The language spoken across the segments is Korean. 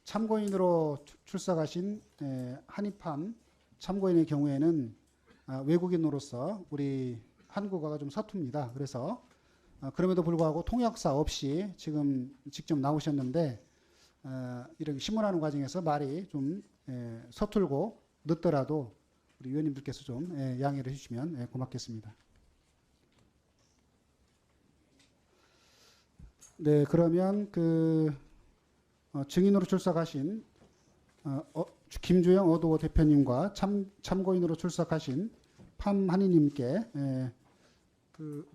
참고인으로 출석하신 한입함 참고인의 경우에는 외국인으로서 우리 한국어가 좀 서툽니다. 그래서 그럼에도 불구하고 통역사 없이 지금 직접 나오셨는데 이렇게 신문하는 과정에서 말이 좀 서툴고 늦더라도 우리 위원님들께서 좀 양해를 해주시면 고맙겠습니다. 네, 그러면 증인으로 출석하신 김주영 어도어 대표님과 참고인으로 출석하신 팜한이님께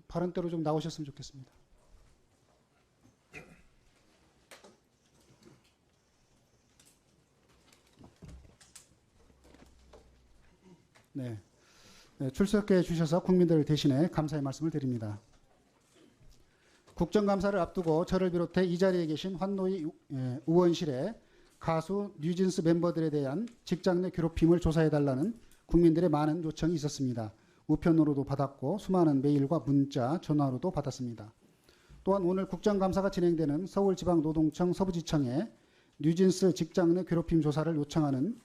발언대로 좀 나오셨으면 좋겠습니다. 네, 출석해 주셔서 국민들을 대신해 감사의 말씀을 드립니다. 국정감사를 앞두고 저를 비롯해 이 자리에 계신 환노위 의원실에 가수 뉴진스 멤버들에 대한 직장 내 괴롭힘을 조사해달라는 국민들의 많은 요청이 있었습니다. 우편으로도 받았고 수많은 메일과 문자, 전화로도 받았습니다. 또한 오늘 국정감사가 진행되는 서울지방노동청 서부지청에 뉴진스 직장 내 괴롭힘 조사를 요청하는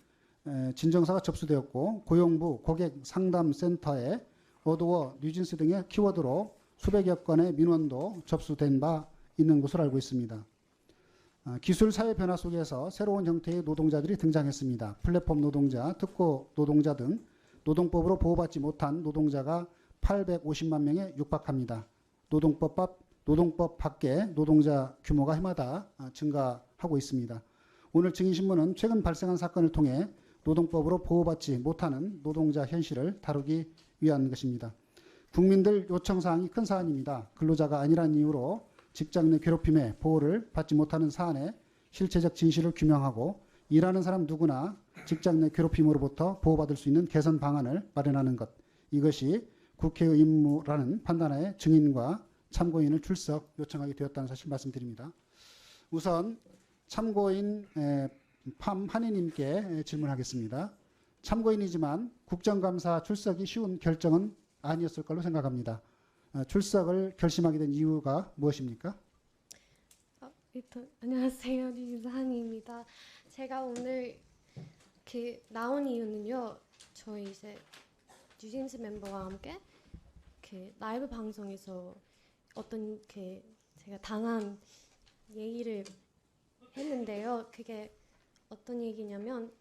진정서가 접수되었고 고용부 고객상담센터에 어도어 뉴진스 등의 키워드로 수백여 건의 민원도 접수된 바 있는 것으로 알고 있습니다. 기술 사회 변화 속에서 새로운 형태의 노동자들이 등장했습니다. 플랫폼 노동자, 특고 노동자 등 노동법으로 보호받지 못한 노동자가 850만 명에 육박합니다. 노동법 밖의 노동자 규모가 해마다 증가하고 있습니다. 오늘 증인신문은 최근 발생한 사건을 통해 노동법으로 보호받지 못하는 노동자 현실을 다루기 위한 것입니다. 국민들 요청사항이 큰 사안입니다. 근로자가 아니란 이유로 직장 내 괴롭힘에 보호를 받지 못하는 사안의 실체적 진실을 규명하고 일하는 사람 누구나 직장 내 괴롭힘으로부터 보호받을 수 있는 개선 방안을 마련하는 것. 이것이 국회의 임무라는 판단하에 증인과 참고인을 출석 요청하게 되었다는 사실 말씀드립니다. 우선 참고인 팜한이님께 질문하겠습니다. 참고인이지만 국정감사 출석이 쉬운 결정은 아니었을 걸로 생각합니다. 출석을 결심하게 된 이유가 무엇입니까? 안녕하세요. 뉴진스 한이입니다. 제가 오늘 나온 이유는요. 저희 이제 뉴진스 멤버와 함께 라이브 방송에서 어떤 제가 당한 얘기를 했는데요. 그게 어떤 얘기냐면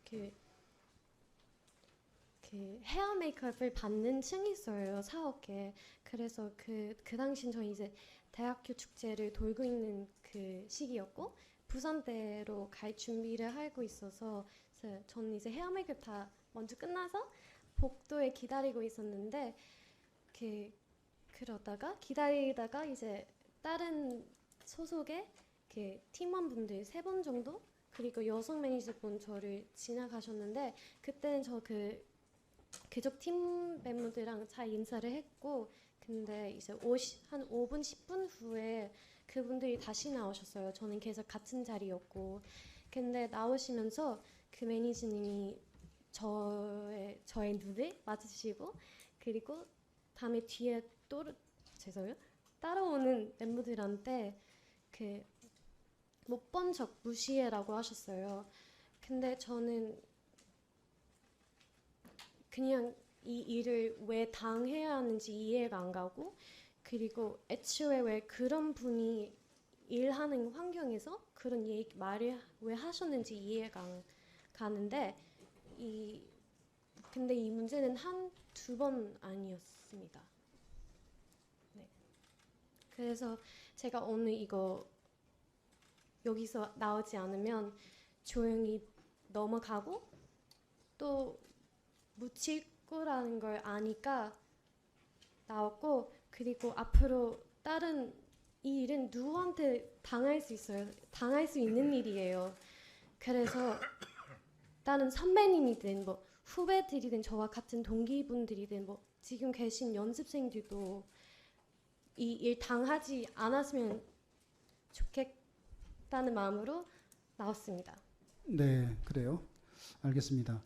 헤어 메이크업을 받는 층이 있어요. 사업계. 그래서 그 당시엔 저희 이제 대학교 축제를 돌고 있는 그 시기였고 부산대로 갈 준비를 하고 있어서 저는 이제 헤어 메이크업 다 먼저 끝나서 복도에 기다리고 있었는데 그러다가 기다리다가 이제 다른 소속의 팀원분들 3분 정도 그리고 여성 매니저분 저를 지나가셨는데 그때는 저 그쪽 팀 멤버들이랑 잘 인사를 했고 근데 이제 한 5분 10분 후에 그분들이 다시 나오셨어요. 저는 계속 같은 자리였고 근데 나오시면서 그 매니저님이 저의 눈을 맞으시고 그리고 다음에 뒤에 따라오는 멤버들한테 못 본 척 무시해라고 하셨어요. 근데 저는 그냥 이 일을 왜 당해야 하는지 이해가 안 가고 그리고 애초에 왜 그런 분이 일하는 환경에서 그런 말을 왜 하셨는지 이해가 안 가는데 근데 이 문제는 두 번 아니었습니다. 네. 그래서 제가 오늘 이거 여기서 나오지 않으면 조용히 넘어가고 또 묻힐 거라는 걸 아니까 나왔고 그리고 앞으로 이 일은 누구한테 당할 수 있어요. 당할 수 있는 일이에요. 그래서 다른 선배님이든 뭐 후배들이든 저와 같은 동기분들이든 뭐 지금 계신 연습생들도 이 일 당하지 않았으면 좋겠다는 마음으로 나왔습니다. 네, 그래요. 알겠습니다.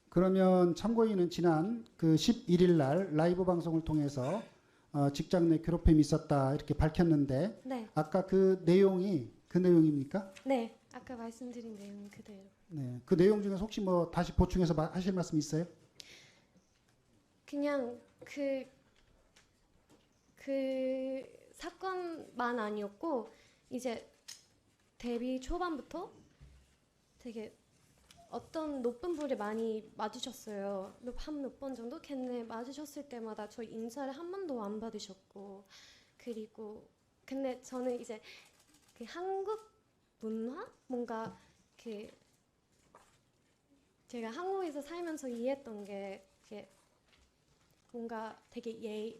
그러면 참고인은 지난 11일 날 라이브 방송을 통해서 직장 내 괴롭힘이 있었다 이렇게 밝혔는데 네. 아까 그 내용이 그 내용입니까? 네, 아까 말씀드린 내용 그대로. 네, 그 내용 중에서 혹시 뭐 다시 보충해서 하실 말씀 있어요? 그냥 그 사건만 아니었고 이제 데뷔 초반부터 되게 어떤 높은 분이 많이 맞으셨어요. 한 몇 번 정도? 걔네 맞으셨을 때마다 저희 인사를 한 번도 안 받으셨고, 그리고 근데 저는 이제 그 한국 문화? 뭔가 그 제가 한국에서 살면서 이해했던 게 이게 뭔가 되게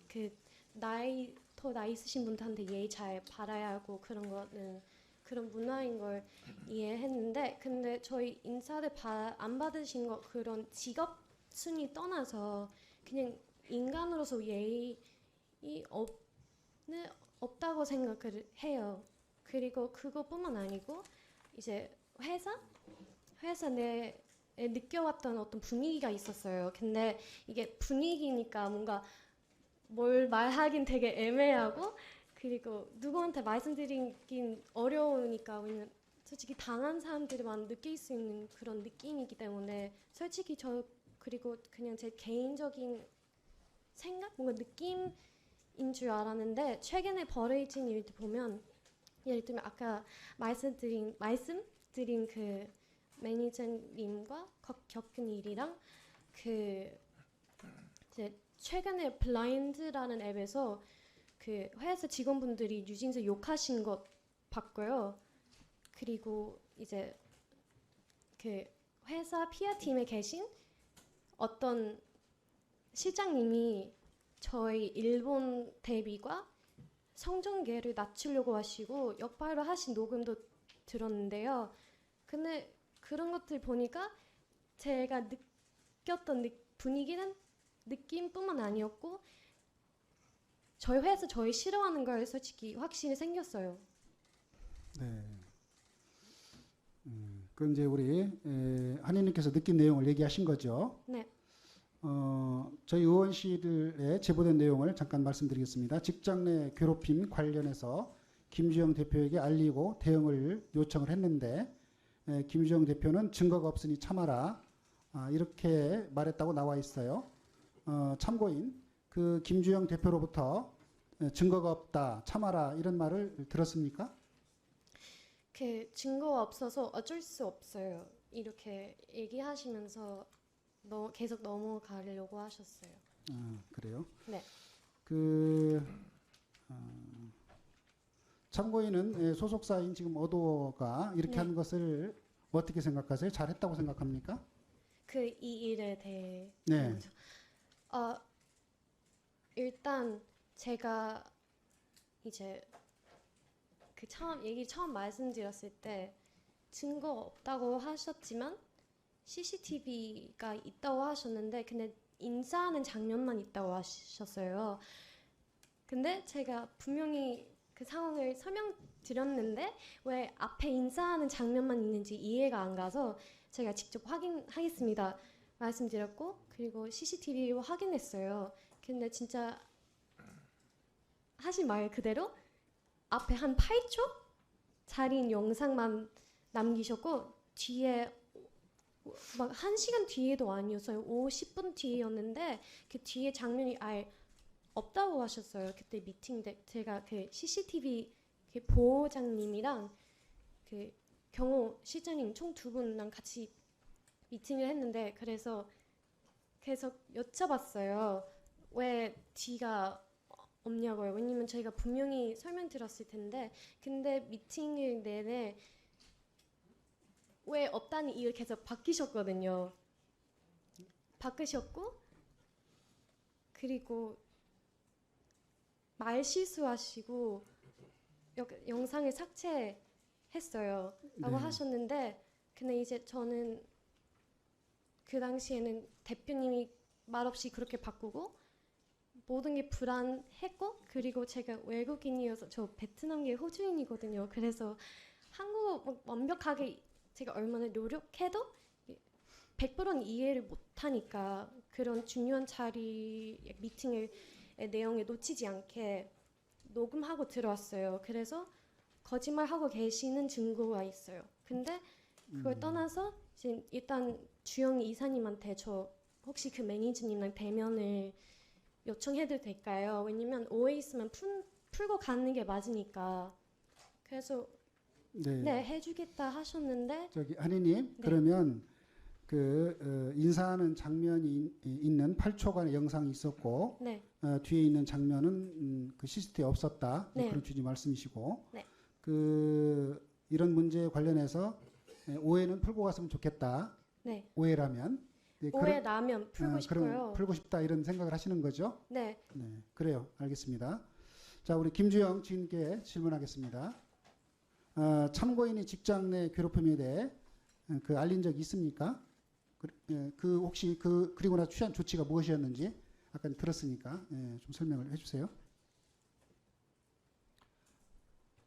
더 나이 있으신 분들한테 예의 잘 바라야 하고 그런 거는 그런 문화인 걸 이해했는데, 근데 저희 인사를 안 받으신 거 그런 직업 순위 떠나서 그냥 인간으로서 예의 없다고 생각을 해요. 그리고 그것뿐만 아니고 이제 회사 내에 느껴왔던 어떤 분위기가 있었어요. 근데 이게 분위기니까 뭔가 뭘 말하긴 되게 애매하고, 그리고 누구한테 말씀드리긴 어려우니까, 왜냐면 솔직히 당한 사람들만 느낄 수 있는 그런 느낌이기 때문에 솔직히 그리고 그냥 제 개인적인 생각, 뭔가 느낌인 줄 알았는데, 최근에 벌어진 일들 보면 예를 들면 아까 말씀드린 그 매니저님과 겪은 일이랑 그 이제 최근에 블라인드라는 앱에서 그 회사 직원분들이 뉴진스 욕하신 것 봤고요. 그리고 이제 그 회사 PR 팀에 계신 어떤 실장님이 저희 일본 데뷔과 성종계를 낮추려고 하시고 역발을 하신 녹음도 들었는데요. 근데 그런 것들 보니까 제가 느꼈던 분위기는 느낌뿐만 아니었고 저희 회사 저희 싫어하는 걸 솔직히 확신이 생겼어요. 네. 그 이제 우리 한의님께서 느낀 내용을 얘기하신 거죠. 네. 저희 의원실에 제보된 내용을 잠깐 말씀드리겠습니다. 직장 내 괴롭힘 관련해서 김주영 대표에게 알리고 대응을 요청을 했는데 김주영 대표는 증거가 없으니 참아라 이렇게 말했다고 나와 있어요. 참고인 그 김주영 대표로부터 증거가 없다 참아라 이런 말을 들었습니까? 그 증거가 없어서 어쩔 수 없어요. 이렇게 얘기하시면서 계속 넘어가려고 하셨어요. 그래요? 네. 참고인은 소속사인 지금 어도어가 이렇게 네. 하는 것을 어떻게 생각하세요? 잘했다고 생각합니까? 이 일에 대해 네. 먼저. 일단 제가 이제 그 처음 말씀드렸을 때 증거 없다고 하셨지만 CCTV가 있다고 하셨는데, 근데 인사하는 장면만 있다고 하셨어요. 근데 제가 분명히 그 상황을 설명드렸는데 왜 앞에 인사하는 장면만 있는지 이해가 안 가서 제가 직접 확인하겠습니다 말씀드렸고, 그리고 CCTV로 확인했어요. 근데 진짜 하신 말 그대로 앞에 한 8초 짜리 영상만 남기셨고, 뒤에 막 1시간 뒤에도 아니었어요. 50분 뒤였는데 그 뒤에 장면이 아예 없다고 하셨어요. 그때 미팅 때 제가 그 CCTV 그 보호장님이랑 그 경호 실장님 총 2분랑 같이 미팅을 했는데, 그래서 계속 여쭤봤어요. 왜 뒤가 없냐고요. 왜냐면 저희가 분명히 설명드렸을 텐데, 근데 미팅을 내내 왜 없다는 이유를 계속 바뀌셨거든요. 바꾸셨고, 그리고 말 실수하시고 영상을 삭제했어요 라고 네. 하셨는데, 근데 이제 저는 그 당시에는 대표님이 말없이 그렇게 바꾸고 모든 게 불안했고, 그리고 제가 외국인이어서 저 베트남계 호주인이거든요. 그래서 한국어 완벽하게 제가 얼마나 노력해도 100%는 이해를 못하니까 그런 중요한 자리 미팅의 내용을 놓치지 않게 녹음하고 들어왔어요. 그래서 거짓말하고 계시는 증거가 있어요. 근데 그걸 떠나서 이제 일단 주영 이사님한테 저 혹시 그 매니저님랑 대면을 요청해도 될까요? 왜냐면 오해 있으면 풀고 가는 게 맞으니까. 그래서 네. 네, 해주겠다 하셨는데 저기 한희님 네. 그러면 인사하는 장면이 있는 8초간의 영상이 있었고 네, 뒤에 있는 장면은 그 CCTV에 없었다. 네. 그런 취지 말씀이시고 네. 이런 문제에 관련해서 오해는 풀고 갔으면 좋겠다. 네. 오해라면 네, 오해 나면 풀고 그럼 싶어요. 풀고 싶다 이런 생각을 하시는 거죠? 네, 네, 그래요. 알겠습니다. 자, 우리 김주영 지인께 질문하겠습니다. 참고인이 직장 내 괴롭힘에 대해 알린 적이 있습니까? 혹시 그리고 나서 취한 조치가 무엇이었는지 아까 들었으니까 좀 설명을 해주세요.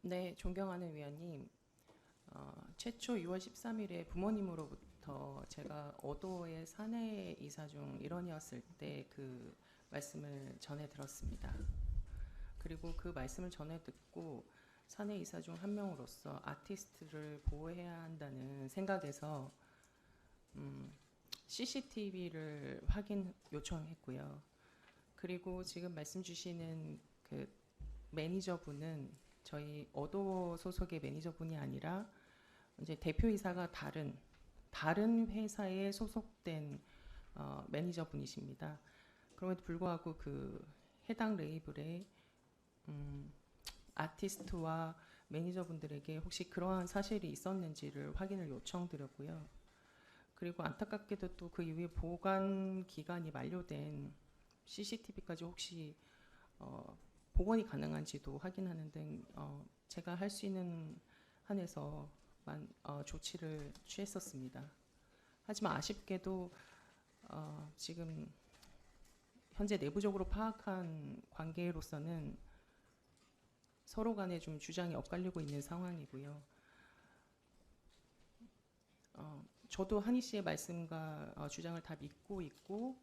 네, 존경하는 위원님, 최초 6월 13일에 부모님으로부터 제가 어도의 사내 이사 중 일원이었을 때 그 말씀을 전해 들었습니다. 그리고 그 말씀을 전해 듣고 사내 이사 중 한 명으로서 아티스트를 보호해야 한다는 생각에서 CCTV를 확인 요청했고요. 그리고 지금 말씀 주시는 그 매니저분은 저희 어도 소속의 매니저분이 아니라 이제 대표이사가 다른 회사에 소속된 매니저분이십니다. 그럼에도 불구하고 그 해당 레이블의 아티스트와 매니저분들에게 혹시 그러한 사실이 있었는지를 확인을 요청드렸고요. 그리고 안타깝게도 또 그 이후에 보관 기간이 만료된 CCTV까지 혹시 복원이 가능한지도 확인하는 등 제가 할 수 있는 한에서만 조치를 취했었습니다. 하지만 아쉽게도 지금 현재 내부적으로 파악한 관계로서는 서로 간에 좀 주장이 엇갈리고 있는 상황이고요. 저도 한희 씨의 말씀과 주장을 다 믿고 있고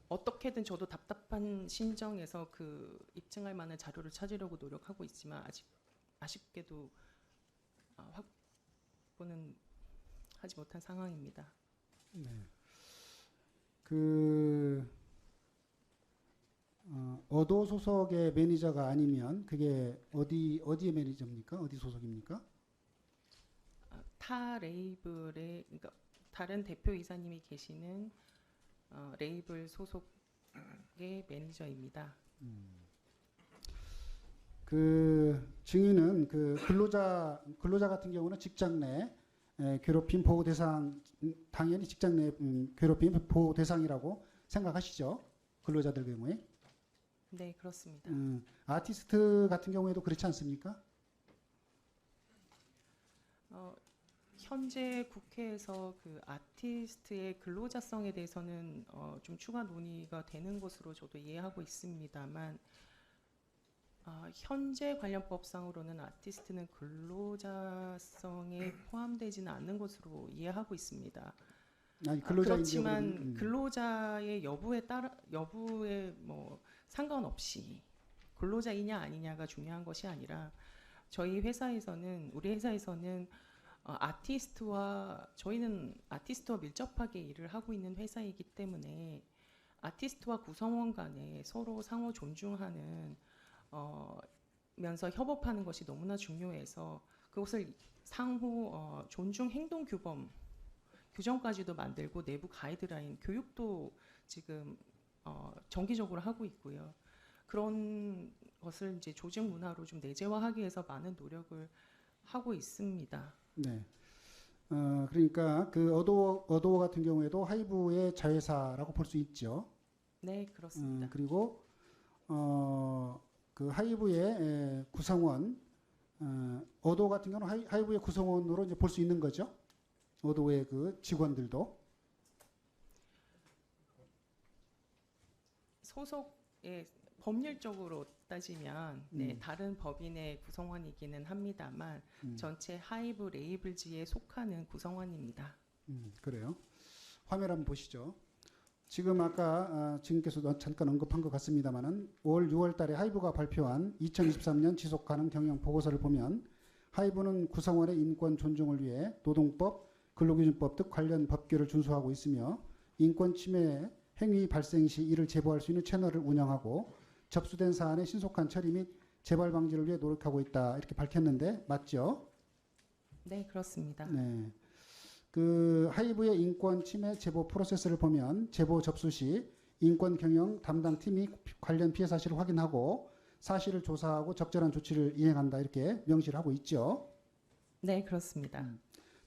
어떻게든 저도 답답한 심정에서 그 입증할 만한 자료를 찾으려고 노력하고 있지만 아쉽게도 확보는 하지 못한 상황입니다. 네. 어도 소속의 매니저가 아니면 그게 어디의 매니저입니까? 어디 소속입니까? 타 레이블의 그러니까 다른 대표 이사님이 계시는 레이블 소속의 매니저입니다. 그 증인은 그 근로자 같은 경우는 직장 내 괴롭힘 보호 대상 당연히 직장 내 괴롭힘 보호 대상이라고 생각하시죠? 근로자들 경우에. 네, 그렇습니다. 아티스트 같은 경우에도 그렇지 않습니까? 현재 국회에서 그 아티스트의 근로자성에 대해서는 좀 추가 논의가 되는 것으로 저도 이해하고 있습니다만 현재 관련법상으로는 아티스트는 근로자성에 포함되지는 않는 것으로 이해하고 있습니다. 아니, 그렇지만 근로자의 여부에 뭐 상관없이 근로자이냐 아니냐가 중요한 것이 아니라 우리 회사에서는 저희는 아티스트와 밀접하게 일을 하고 있는 회사이기 때문에 아티스트와 구성원 간에 서로 상호 존중하는 면서 협업하는 것이 너무나 중요해서 그것을 상호 존중 행동 규정까지도 만들고 내부 가이드라인 교육도 지금 정기적으로 하고 있고요. 그런 것을 이제 조직 문화로 좀 내재화하기 위해서 많은 노력을 하고 있습니다. 네. 그러니까 그 어도 같은 경우에도 하이브의 자회사라고 볼 수 있죠. 네, 그렇습니다. 그리고 그 하이브의 구성원 어도 같은 경우는 하이브의 구성원으로 이제 볼 수 있는 거죠. 어도의 그 직원들도 소속의 법률적으로 따지면 다른 법인의 구성원이기는 합니다만 전체 하이브 레이블지에 속하는 구성원입니다. 그래요. 화면 한번 보시죠. 지금 아까 지금께서도 잠깐 언급한 것 같습니다만은 올 6월 달에 하이브가 발표한 2023년 지속 가능 경영 보고서를 보면 하이브는 구성원의 인권 존중을 위해 노동법, 근로기준법 등 관련 법규를 준수하고 있으며 인권 침해 행위 발생 시 이를 제보할 수 있는 채널을 운영하고 접수된 사안의 신속한 처리 및 재발 방지를 위해 노력하고 있다 이렇게 밝혔는데 맞죠? 네, 그렇습니다. 네. 그 하이브의 인권 침해 제보 프로세스를 보면 제보 접수 시 인권 경영 담당 팀이 관련 피해 사실을 확인하고 사실을 조사하고 적절한 조치를 이행한다 이렇게 명시를 하고 있죠. 네, 그렇습니다.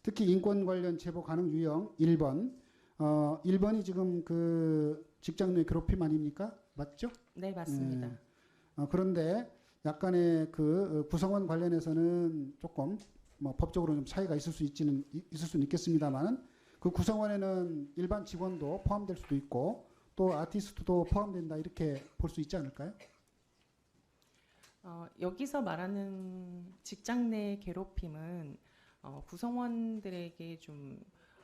특히 인권 관련 제보 가능 유형 1번. 1번이 지금 그 직장 내 괴롭힘 아닙니까? 맞죠? 네, 맞습니다. 그런데 약간의 그 구성원 관련해서는 조금 뭐 법적으로 좀 차이가 있을 수는 있겠습니다만은 그 구성원에는 일반 직원도 포함될 수도 있고 또 아티스트도 포함된다 이렇게 볼 수 있지 않을까요? 여기서 말하는 직장 내 괴롭힘은 구성원들에게 좀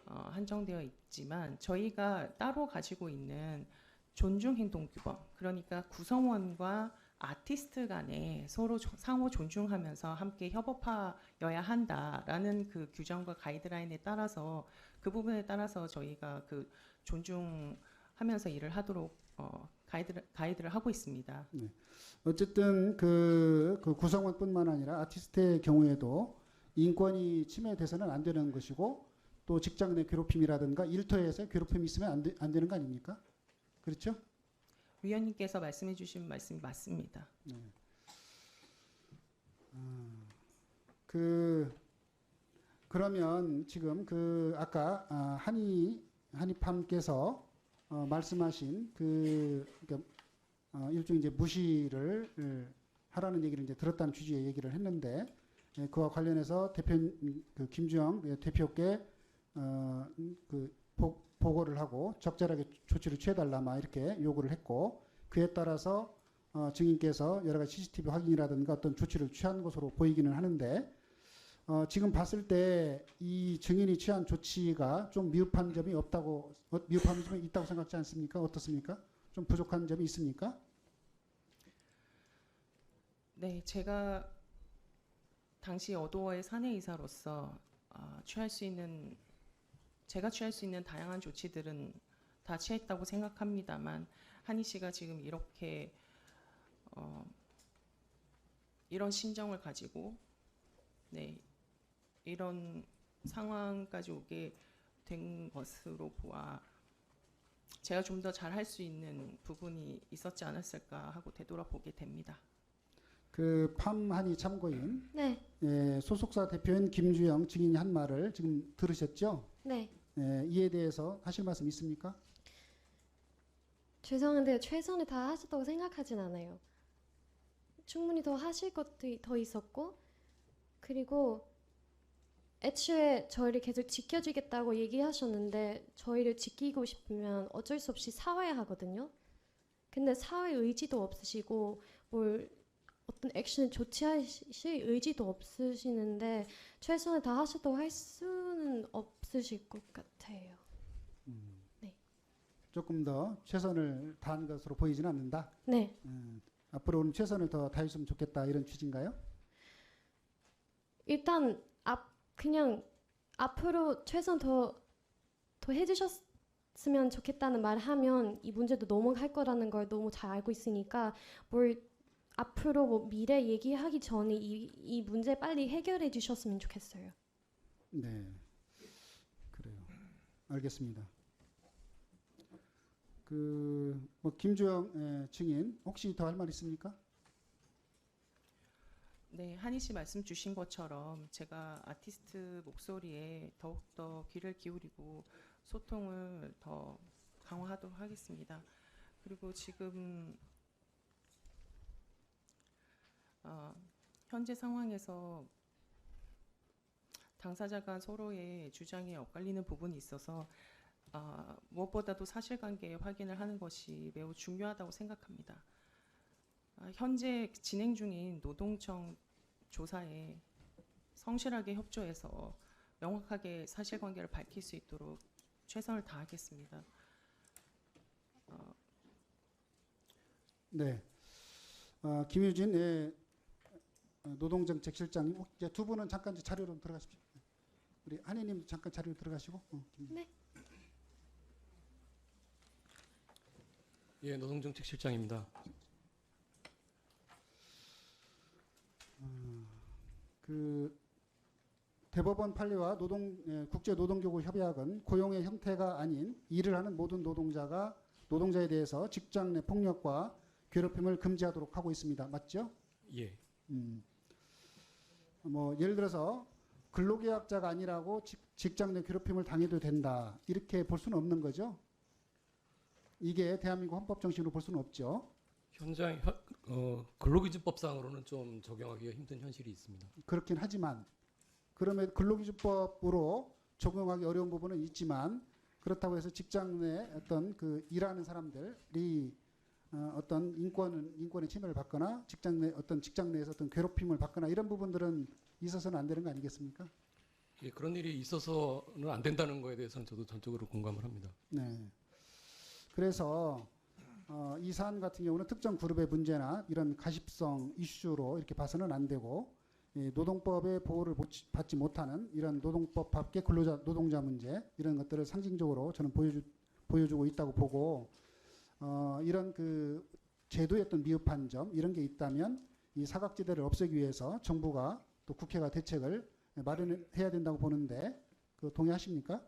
한정되어 있지만 저희가 따로 가지고 있는 존중 행동 규범, 그러니까 구성원과 아티스트 간에 서로 상호 존중하면서 함께 협업하여야 한다라는 그 규정과 가이드라인에 따라서 그 부분에 따라서 저희가 그 존중하면서 일을 하도록 가이드를 하고 있습니다. 어쨌든 그 구성원뿐만 아니라 아티스트의 경우에도 인권이 침해돼서는 안 되는 것이고 또 직장 내 괴롭힘이라든가 일터에서 괴롭힘이 있으면 안 되는 거 아닙니까? 그렇죠? 위원님께서 말씀해 주신 말씀이 맞습니다. 그러면 지금 그 아까 한이팜께서 말씀하신 그러니까 일종의 이제 무시를 하라는 얘기를 이제 들었다는 취지의 얘기를 했는데 그와 관련해서 그 김주영 대표께 그 보고를 하고 적절하게 조치를 취해달라 막 이렇게 요구를 했고 그에 따라서 증인께서 여러 가지 CCTV 확인이라든가 어떤 조치를 취한 것으로 보이기는 하는데 지금 봤을 때 이 증인이 취한 조치가 좀 미흡한 점이 있다고 생각지 않습니까? 어떻습니까? 좀 부족한 점이 있습니까? 네, 제가 당시 어도어의 사내이사로서 제가 취할 수 있는 다양한 조치들은 다 취했다고 생각합니다만 한희 씨가 지금 이렇게 이런 심정을 가지고 이런 상황까지 오게 된 것으로 보아 제가 좀 더 잘할 수 있는 부분이 있었지 않았을까 하고 되돌아보게 됩니다. 그 팜한이 참고인 네, 소속사 대표인 김주영 증인이 한 말을 지금 들으셨죠? 네. 이에 대해서 하실 말씀 있습니까? 죄송한데 최선을 다 하셨다고 생각하진 않아요. 충분히 더 하실 것도 더 있었고 그리고 애초에 저희를 계속 지켜주겠다고 얘기하셨는데 저희를 지키고 싶으면 어쩔 수 없이 싸워야 하거든요. 근데 싸울 의지도 없으시고 뭘 어떤 액션을 조치하실 의지도 없으시는데 최선을 다 하셨다고 할 수는 없으실 것 같아요. 조금 더 최선을 다한 것으로 보이지는 않는다. 네. 앞으로는 최선을 더 다했으면 좋겠다 이런 취지인가요? 일단 그냥 앞으로 최선 더 해주셨으면 좋겠다는 말을 하면 이 문제도 넘어갈 거라는 걸 너무 잘 알고 있으니까 뭘 앞으로 뭐 미래 얘기하기 전에 이 문제 빨리 해결해 주셨으면 좋겠어요. 네, 그래요. 알겠습니다. 뭐 김주영 증인 혹시 더 할 말 있습니까? 네, 한희 씨 말씀 주신 것처럼 제가 아티스트 목소리에 더욱더 귀를 기울이고 소통을 더 강화하도록 하겠습니다. 그리고 지금 현재 상황에서 당사자가 서로의 주장에 엇갈리는 부분이 있어서 무엇보다도 사실관계 확인을 하는 것이 매우 중요하다고 생각합니다. 현재 진행 중인 노동청 조사에 성실하게 협조해서 명확하게 사실관계를 밝힐 수 있도록 최선을 다하겠습니다. 네, 김유진 노동정책실장님, 이제 두 분은 잠깐 이제 자료로 들어가십시오. 우리 한희님 잠깐 자료로 들어가시고. 네. 예, 노동정책실장입니다. 그 대법원 판례와 국제노동기구 협약은 고용의 형태가 아닌 일을 하는 모든 노동자에 대해서 직장 내 폭력과 괴롭힘을 금지하도록 하고 있습니다. 맞죠? 예, 뭐 예를 들어서 근로계약자가 아니라고 직장 내 괴롭힘을 당해도 된다. 이렇게 볼 수는 없는 거죠. 이게 대한민국 헌법 정신으로 볼 수는 없죠. 현장 근로기준법상으로는 좀 적용하기가 힘든 현실이 있습니다. 그렇긴 하지만 그러면 근로기준법으로 적용하기 어려운 부분은 있지만 그렇다고 해서 직장 내 어떤 그 일하는 사람들이 어떤 인권의 침해를 받거나 직장 내에서 어떤 괴롭힘을 받거나 이런 부분들은 있어서는 안 되는 거 아니겠습니까? 예, 그런 일이 있어서는 안 된다는 거에 대해서는 저도 전적으로 공감을 합니다. 네. 그래서 이 사안 같은 경우는 특정 그룹의 문제나 이런 가십성 이슈로 이렇게 봐서는 안 되고 노동법의 보호를 받지 못하는 이런 노동법 밖의 노동자 문제 이런 것들을 상징적으로 저는 보여주고 있다고 보고 이런 그 제도의 어떤 미흡한 점 이런 게 있다면 이 사각지대를 없애기 위해서 정부가 또 국회가 대책을 마련해야 된다고 보는데 그 동의하십니까?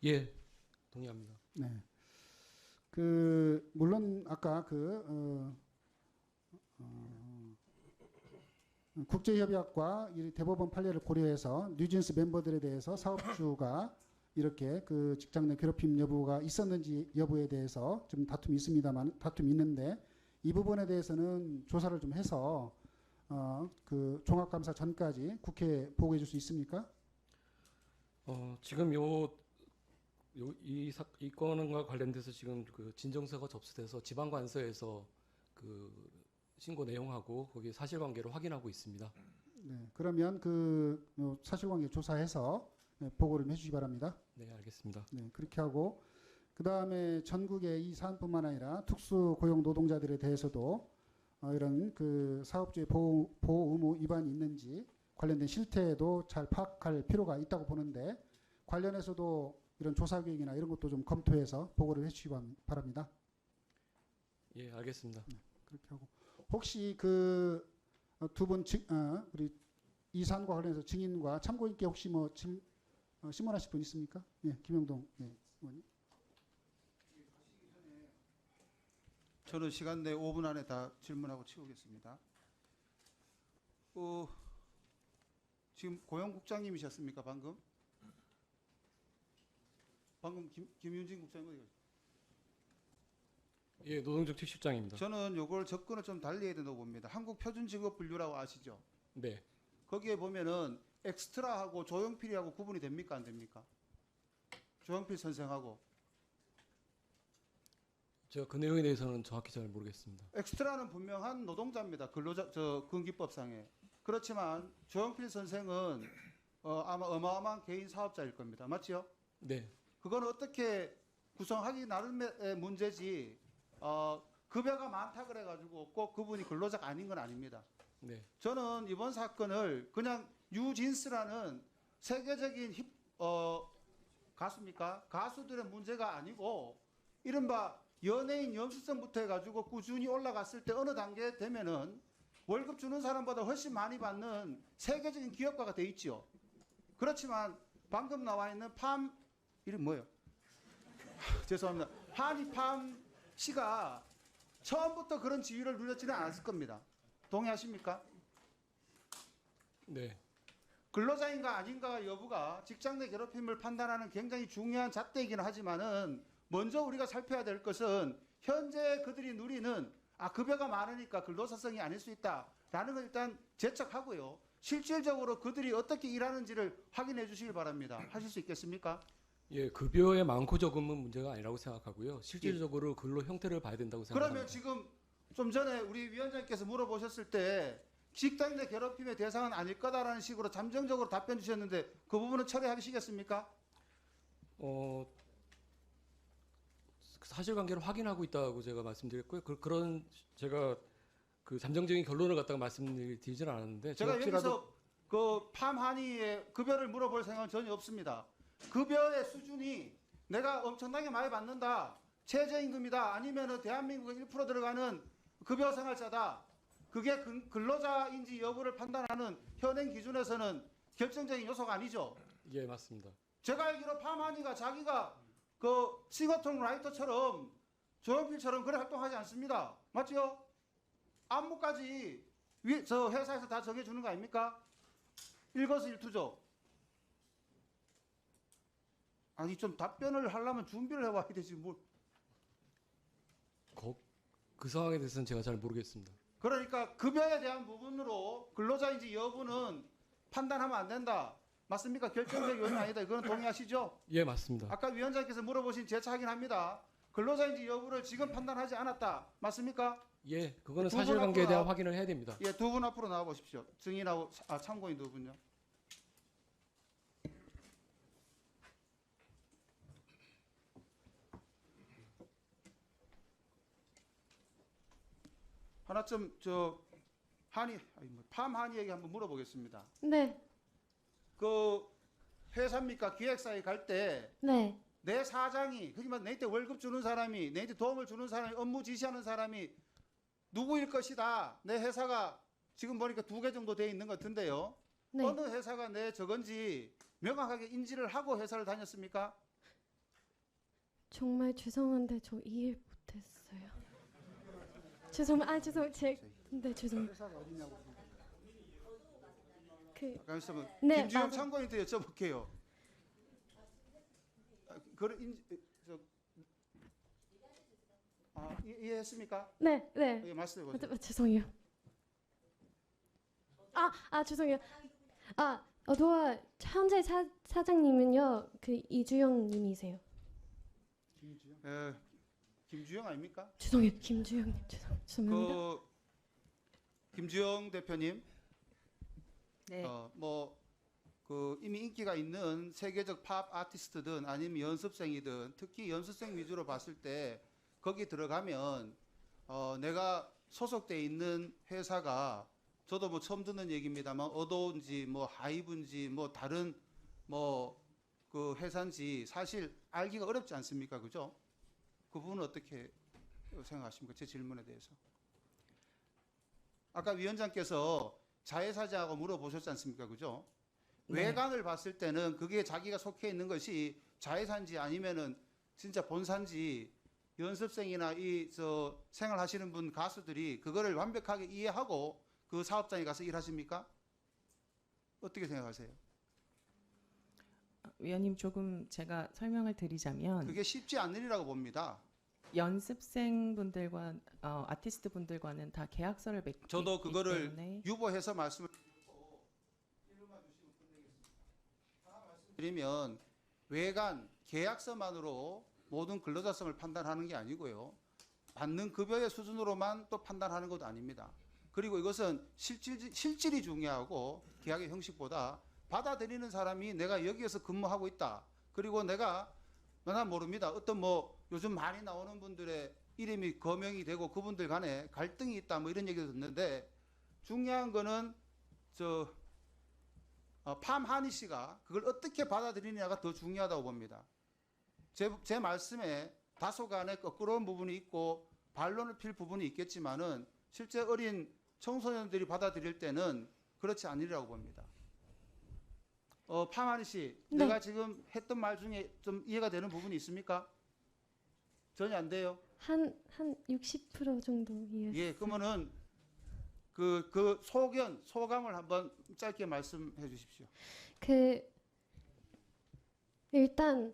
예, 동의합니다. 네. 그 물론 아까 국제협약과 이 대법원 판례를 고려해서 뉴진스 멤버들에 대해서 사업주가 이렇게 그 직장 내 괴롭힘 여부가 있었는지 여부에 대해서 좀 다툼이 있는데 이 부분에 대해서는 조사를 좀 해서 그 종합감사 전까지 국회에 보고해 줄 수 있습니까? 지금 이 건과 관련돼서 지금 그 진정서가 접수돼서 지방관서에서 그 신고 내용하고 거기 사실관계를 확인하고 있습니다. 네. 그러면 그 사실관계 조사해서 보고를 해주시기 바랍니다. 네, 알겠습니다. 네, 그렇게 하고 그 다음에 전국의 이 사안뿐만 아니라 특수 고용 노동자들에 대해서도 이런 그 사업주의 보호 의무 위반이 있는지 관련된 실태도 잘 파악할 필요가 있다고 보는데 관련해서도 이런 조사 계획이나 이런 것도 좀 검토해서 보고를 해주시기 바랍니다. 예, 알겠습니다. 그렇게 하고 혹시 그 두 분 우리 이 사안과 관련해서 증인과 참고인께 혹시 뭐 신문하실 분 있습니까? 예, 김영동 의원님. 저는 시간 내 5분 안에 다 질문하고 치우겠습니다. 지금 고용국장님이셨습니까 방금? 방금 김윤진 국장님 어디 가셨어요? 예, 노동정책실장입니다. 저는 요걸 접근을 좀 달리 해야 된다고 봅니다. 한국표준직업분류라고 아시죠? 네, 거기에 보면은 엑스트라하고 조용필이하고 구분이 됩니까 안 됩니까? 조용필 선생하고 제가 그 내용에 대해서는 정확히 잘 모르겠습니다. 엑스트라는 분명한 노동자입니다. 근기법상에. 그렇지만 조용필 선생은 아마 어마어마한 개인 사업자일 겁니다. 맞죠? 네, 그건 어떻게 구성하기 나름의 문제지 급여가 많다 그래가지고 꼭 그분이 근로자가 아닌 건 아닙니다. 네, 저는 이번 사건을 그냥 뉴진스라는 세계적인 가수입니까? 가수들의 문제가 아니고 이른바 연예인 염수성부터 해가지고 꾸준히 올라갔을 때 어느 단계 되면은 월급 주는 사람보다 훨씬 많이 받는 세계적인 기업가가 돼 있지요. 그렇지만 방금 나와 있는 이름 뭐예요? 죄송합니다. 한이팜 씨가 처음부터 그런 지위를 누렸지는 않았을 겁니다. 동의하십니까? 네, 근로자인가 아닌가 여부가 직장 내 괴롭힘을 판단하는 굉장히 중요한 잣대이긴 하지만은 먼저 우리가 살펴야 될 것은 현재 그들이 누리는 급여가 많으니까 근로사성이 아닐 수 있다라는 걸 일단 제척하고요. 실질적으로 그들이 어떻게 일하는지를 확인해 주시길 바랍니다. 하실 수 있겠습니까? 예, 급여의 많고 적음은 문제가 아니라고 생각하고요. 실질적으로 근로 형태를 봐야 된다고 생각합니다. 그러면 지금 좀 전에 우리 위원장께서 물어보셨을 때 직장 내 괴롭힘의 대상은 아닐 거다라는 식으로 잠정적으로 답변 주셨는데 그 부분은 처리하시겠습니까? 사실관계를 확인하고 있다고 제가 말씀드렸고요. 그런 제가 그 잠정적인 결론을 갖다가 말씀드리지는 않았는데 제가 혹시라도 여기서 그 팜한이의 급여를 물어볼 생각은 전혀 없습니다. 급여의 수준이 내가 엄청나게 많이 받는다, 최저임금이다, 아니면은 대한민국에 1% 들어가는 급여 생활자다, 그게 근로자인지 여부를 판단하는 현행 기준에서는 결정적인 요소가 아니죠. 예, 맞습니다. 제가 알기로 팜한이가 자기가 그 싱어송 라이터처럼 조용필처럼 그래 활동하지 않습니다. 맞죠? 안무까지 저 회사에서 다 정해주는 거 아닙니까? 일거수일투족. 아니 좀 답변을 하려면 준비를 해와야 되지 뭘. 그 상황에 대해서는 제가 잘 모르겠습니다. 그러니까 급여에 대한 부분으로 근로자인지 여부는 판단하면 안 된다. 맞습니까? 결정적 요인은 아니다. 이거는 동의하시죠? 예, 맞습니다. 아까 위원장께서 물어보신 재차 확인합니다. 근로자인지 여부를 지금 판단하지 않았다. 맞습니까? 예, 그거는 두분 사실관계에 대한 앞으로 확인을 해야 됩니다. 예, 두 분 앞으로 나와 보십시오. 증인하고 참고인 두 분요. 하나쯤 저 팜 한이에게 한번 물어보겠습니다. 네, 그 회사입니까 기획사에 갈 때 네, 내 사장이, 그지만 내한테 월급 주는 사람이, 내한테 도움을 주는 사람이, 업무 지시하는 사람이 누구일 것이다. 내 회사가 지금 보니까 2개 정도 돼 있는 것 같은데요. 네. 어느 회사가 내 저건지 명확하게 인지를 하고 회사를 다녔습니까? 정말 죄송한데 저 이해 못했어요. 네, 죄송. 회사가 어디냐고. 그, 잠깐만, 네, 김주영 맞아요. 참고인한테 여쭤볼게요. 이해했습니까? 네, 네. 예, 말씀해 보세요. 죄송해요. 죄송해요. 도와 현재 사장님은요, 그 이주영 님이세요. 김주영 아닙니까? 죄송해요, 김주영님. 죄송합니다. 그 김주영 대표님, 네. 그 이미 인기가 있는 세계적 팝 아티스트든 아니면 연습생이든 특히 연습생 위주로 봤을 때 거기 들어가면 내가 소속돼 있는 회사가 저도 뭐 처음 듣는 얘기입니다만 어도운지 뭐 하이브인지 뭐 다른 뭐 그 회사인지 사실 알기가 어렵지 않습니까, 그죠? 그 부분은 어떻게 생각하십니까? 제 질문에 대해서. 아까 위원장께서 자회사자하고 물어보셨지 않습니까, 그죠? 네. 외관을 봤을 때는 그게 자기가 속해 있는 것이 자회사인지 아니면은 진짜 본사인지 연습생이나 생활하시는 분 가수들이 그거를 완벽하게 이해하고 그 사업장에 가서 일하십니까? 어떻게 생각하세요? 위원님 조금 제가 설명을 드리자면 그게 쉽지 않은 일이라고 봅니다. 연습생분들과 아티스트분들과는 다 계약서를 맺기 저도 그거를 때문에 유보해서 말씀드리면 외관 계약서만으로 모든 근로자성을 판단하는 게 아니고요. 받는 급여의 수준으로만 또 판단하는 것도 아닙니다. 그리고 이것은 실질이 중요하고 계약의 형식보다 받아들이는 사람이 내가 여기에서 근무하고 있다. 그리고 난 모릅니다. 어떤 뭐 요즘 많이 나오는 분들의 이름이 거명이 되고 그분들 간에 갈등이 있다 뭐 이런 얘기도 듣는데 중요한 거는 팜하니 씨가 그걸 어떻게 받아들이느냐가 더 중요하다고 봅니다. 제 말씀에 다소간의 거꾸로운 부분이 있고 반론을 필 부분이 있겠지만은 실제 어린 청소년들이 받아들일 때는 그렇지 않으리라고 봅니다. 팜하니 씨, 네. 내가 지금 했던 말 중에 좀 이해가 되는 부분이 있습니까? 전혀 안 돼요? 한 60% 정도 이해했어요. 예, 그러면은 그 소감을 한번 짧게 말씀해 주십시오. 일단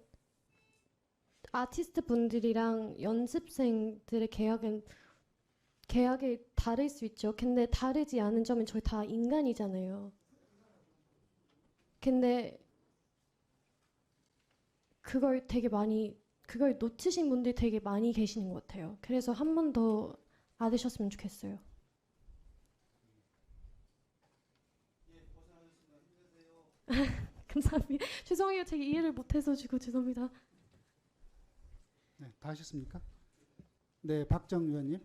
아티스트 분들이랑 연습생들의 계약이 다를 수 있죠. 근데 다르지 않은 점은 저희 다 인간이잖아요. 근데 그걸 놓치신 분들이 되게 많이 계시는 것 같아요. 그래서 한 번 더 알으셨으면 좋겠어요. 감사합니다. 죄송해요. 제가 이해를 못해서 죄송합니다. 네, 다 하셨습니까? 네, 박정 의원님.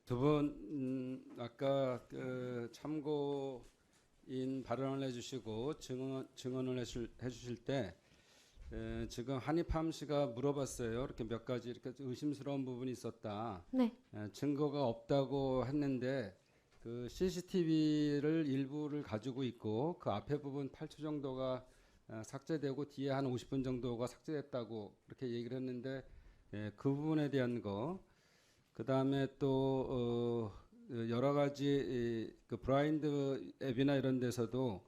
두 분 아까 그 참고인 발언을 해주시고 증언을 해주실 때 지금 한입함 씨가 물어봤어요. 이렇게 몇 가지 이렇게 의심스러운 부분이 있었다. 네. 증거가 없다고 했는데 그 CCTV를 일부를 가지고 있고 그 앞에 부분 8초 정도가 삭제되고 뒤에 한 50분 정도가 삭제됐다고 그렇게 얘기를 했는데 그 부분에 대한 거. 그 다음에 또 여러 가지 그 브라인드 앱이나 이런 데서도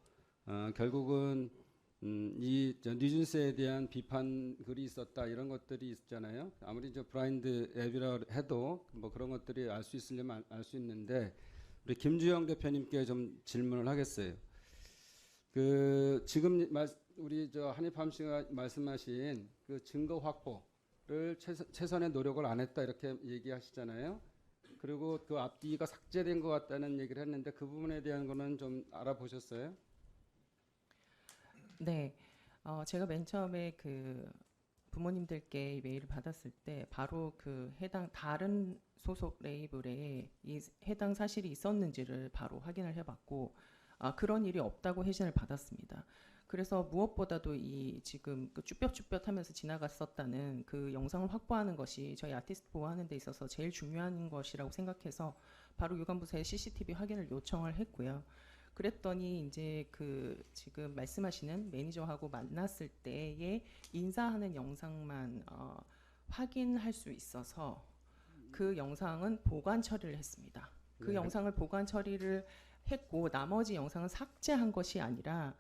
결국은 이 뉴진스에 대한 비판 글이 있었다 이런 것들이 있잖아요. 아무리 저 브라인드 앱이라 해도 뭐 그런 것들이 알 수 있으려면 알 수 있는데 우리 김주영 대표님께 좀 질문을 하겠어요. 그 지금 우리 저 한입함 씨가 말씀하신 그 증거 확보를 최선의 노력을 안 했다 이렇게 얘기하시잖아요. 그리고 그 앞뒤가 삭제된 것 같다는 얘기를 했는데 그 부분에 대한 거는 좀 알아보셨어요? 네, 제가 맨 처음에 그 부모님들께 이 메일을 받았을 때 바로 그 해당 다른 소속 레이블에 이 해당 사실이 있었는지를 바로 확인을 해봤고 그런 일이 없다고 회신을 받았습니다. 그래서 무엇보다도 이 지금 그 쭈뼛쭈뼛하면서 지나갔었다는 그 영상을 확보하는 것이 저희 아티스트 보호하는 데 있어서 제일 중요한 것이라고 생각해서 바로 유관부서에 CCTV 확인을 요청을 했고요. 그랬더니 이제 그 지금 말씀하시는 매니저하고 만났을 때의 인사하는 영상만 확인할 수 있어서 그 영상은 보관 처리를 했습니다. 그 네. 영상을 보관 처리를 했고 나머지 영상은 삭제한 것이 아니라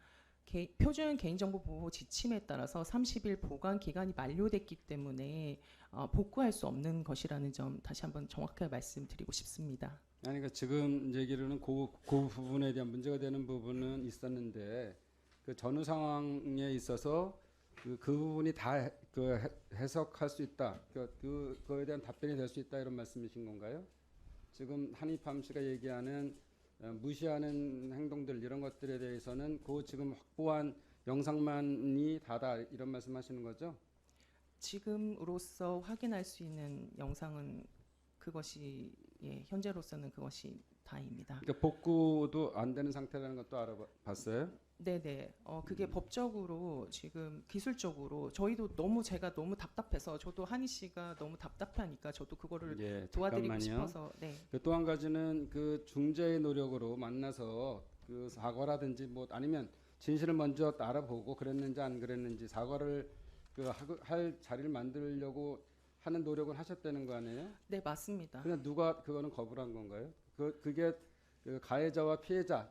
표준 개인정보 보호 지침에 따라서 30일 보관 기간이 만료됐기 때문에 복구할 수 없는 것이라는 점 다시 한번 정확하게 말씀드리고 싶습니다. 아니 그러니까 지금 얘기로는 그 부분에 대한 문제가 되는 부분은 있었는데 그 전후 상황에 있어서 그 부분이 다 그 해석할 수 있다. 그거에 대한 답변이 될 수 있다 이런 말씀이신 건가요? 지금 한입함 씨가 얘기하는 무시하는 행동들 이런 것들에 대해서는 그 지금 확보한 영상만이 다다 이런 말씀하시는 거죠? 지금으로서 확인할 수 있는 영상은 그것이 현재로서는 그것이 다입니다. 그러니까 복구도 안 되는 상태라는 것도 알아봤어요? 네네. 그게 법적으로 지금 기술적으로 저희도 제가 너무 답답해서 저도 한희 씨가 너무 답답하니까 저도 그거를 예, 도와드리고 잠깐만요. 싶어서 네. 또 한 가지는 그 중재의 노력으로 만나서 그 사과라든지 뭐 아니면 진실을 먼저 알아보고 그랬는지 안 그랬는지 사과를 할 자리를 만들려고 하는 노력을 하셨다는 거 아니에요? 네 맞습니다. 근데 누가 그거는 거부를 한 건가요? 그게 그 가해자와 피해자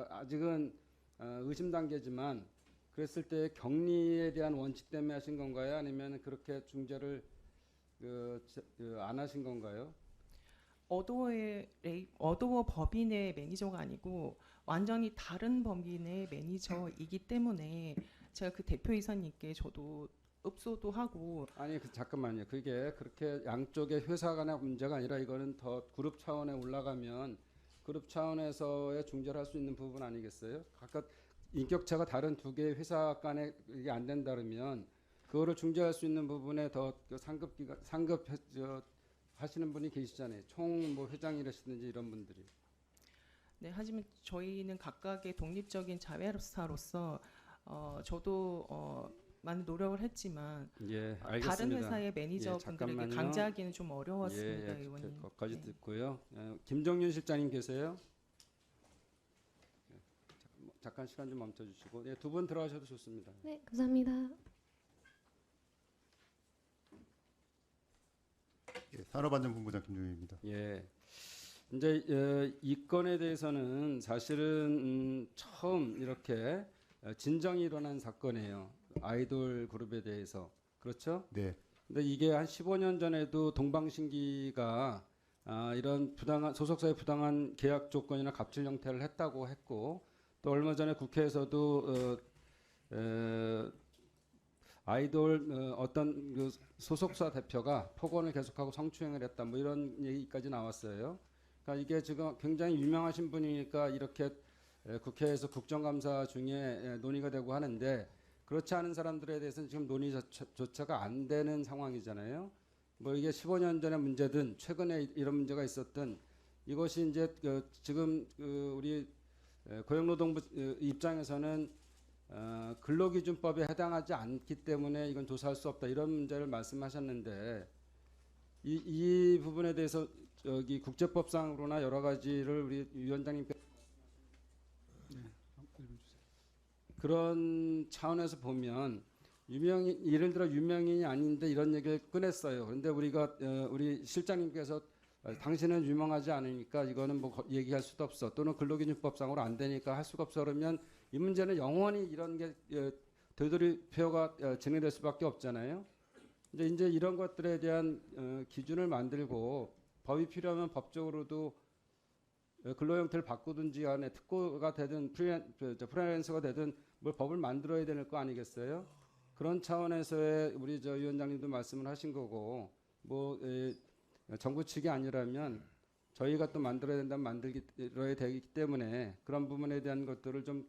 아직은 의심 단계지만 그랬을 때 격리에 대한 원칙 때문에 하신 건가요? 아니면 그렇게 중재를 안 하신 건가요? 어도어 법인의 매니저가 아니고 완전히 다른 법인의 매니저이기 때문에 제가 그 대표이사님께 저도 읍소도 하고 아니 잠깐만요. 그게 그렇게 양쪽의 회사 간의 문제가 아니라 이거는 더 그룹 차원에 올라가면 그룹 차원에서의 중재를 할 수 있는 부분 아니겠어요? 각각 인격체가 다른 두 개의 회사 간에 이게 안 된다 그러면 그거를 중재할 수 있는 부분에 더 상급 하시는 분이 계시잖아요. 총 뭐 회장이라시든지 이런 분들이. 네, 하지만 저희는 각각의 독립적인 자회사로서 저도 많은 노력을 했지만 예, 알겠습니다. 다른 회사의 매니저분들에게 잠깐만요. 강제하기는 좀 어려웠습니다, 예, 의원님. 거기까지 네. 듣고요. 김정윤 실장님 계세요? 잠깐 시간 좀 멈춰주시고 두 분 들어가셔도 좋습니다. 네, 감사합니다. 예, 산업안전본부장 김종윤입니다. 예. 이제 이 건에 대해서는 사실은 처음 이렇게 진정이 일어난 사건이에요. 아이돌 그룹에 대해서. 그렇죠? 네, 근데 이게 한 15년 전에도 동방신기가 이런 부당한 소속사의 부당한 계약 조건이나 갑질 형태를 했다고 했고 또 얼마 전에 국회에서도 아이돌 어떤 그 소속사 대표가 폭언을 계속하고 성추행을 했다 뭐 이런 얘기까지 나왔어요. 그러니까 이게 지금 굉장히 유명하신 분이니까 이렇게 국회에서 국정감사 중에 논의가 되고 하는데 그렇지 않은 사람들에 대해서는 지금 논의조차가 안 되는 상황이잖아요. 뭐 이게 15년 전의 문제든 최근에 이런 문제가 있었든 이것이 이제 지금 우리 고용노동부 입장에서는 근로기준법에 해당하지 않기 때문에 이건 조사할 수 없다 이런 문제를 말씀하셨는데 이 부분에 대해서 저기 국제법상으로나 여러 가지를 우리 위원장님께 그런 차원에서 보면 예를 들어 유명인이 아닌데 이런 얘기를 꺼냈어요. 그런데 우리 실장님께서 당신은 유명하지 않으니까 이거는 뭐 얘기할 수도 없어. 또는 근로기준법상으로 안 되니까 할 수가 없어. 그러면 이 문제는 영원히 이런 게 되돌이표가 진행될 수밖에 없잖아요. 이제 이런 것들에 대한 기준을 만들고 법이 필요하면 법적으로도 근로 형태를 바꾸든지 간에 특고가 되든 프리랜서가 되든 뭘 법을 만들어야 될 거 아니겠어요? 그런 차원에서의 우리 위원장님도 말씀을 하신 거고 뭐 정부 측이 아니라면 저희가 또 만들어야 된다면 만들어야 되기 때문에 그런 부분에 대한 것들을 좀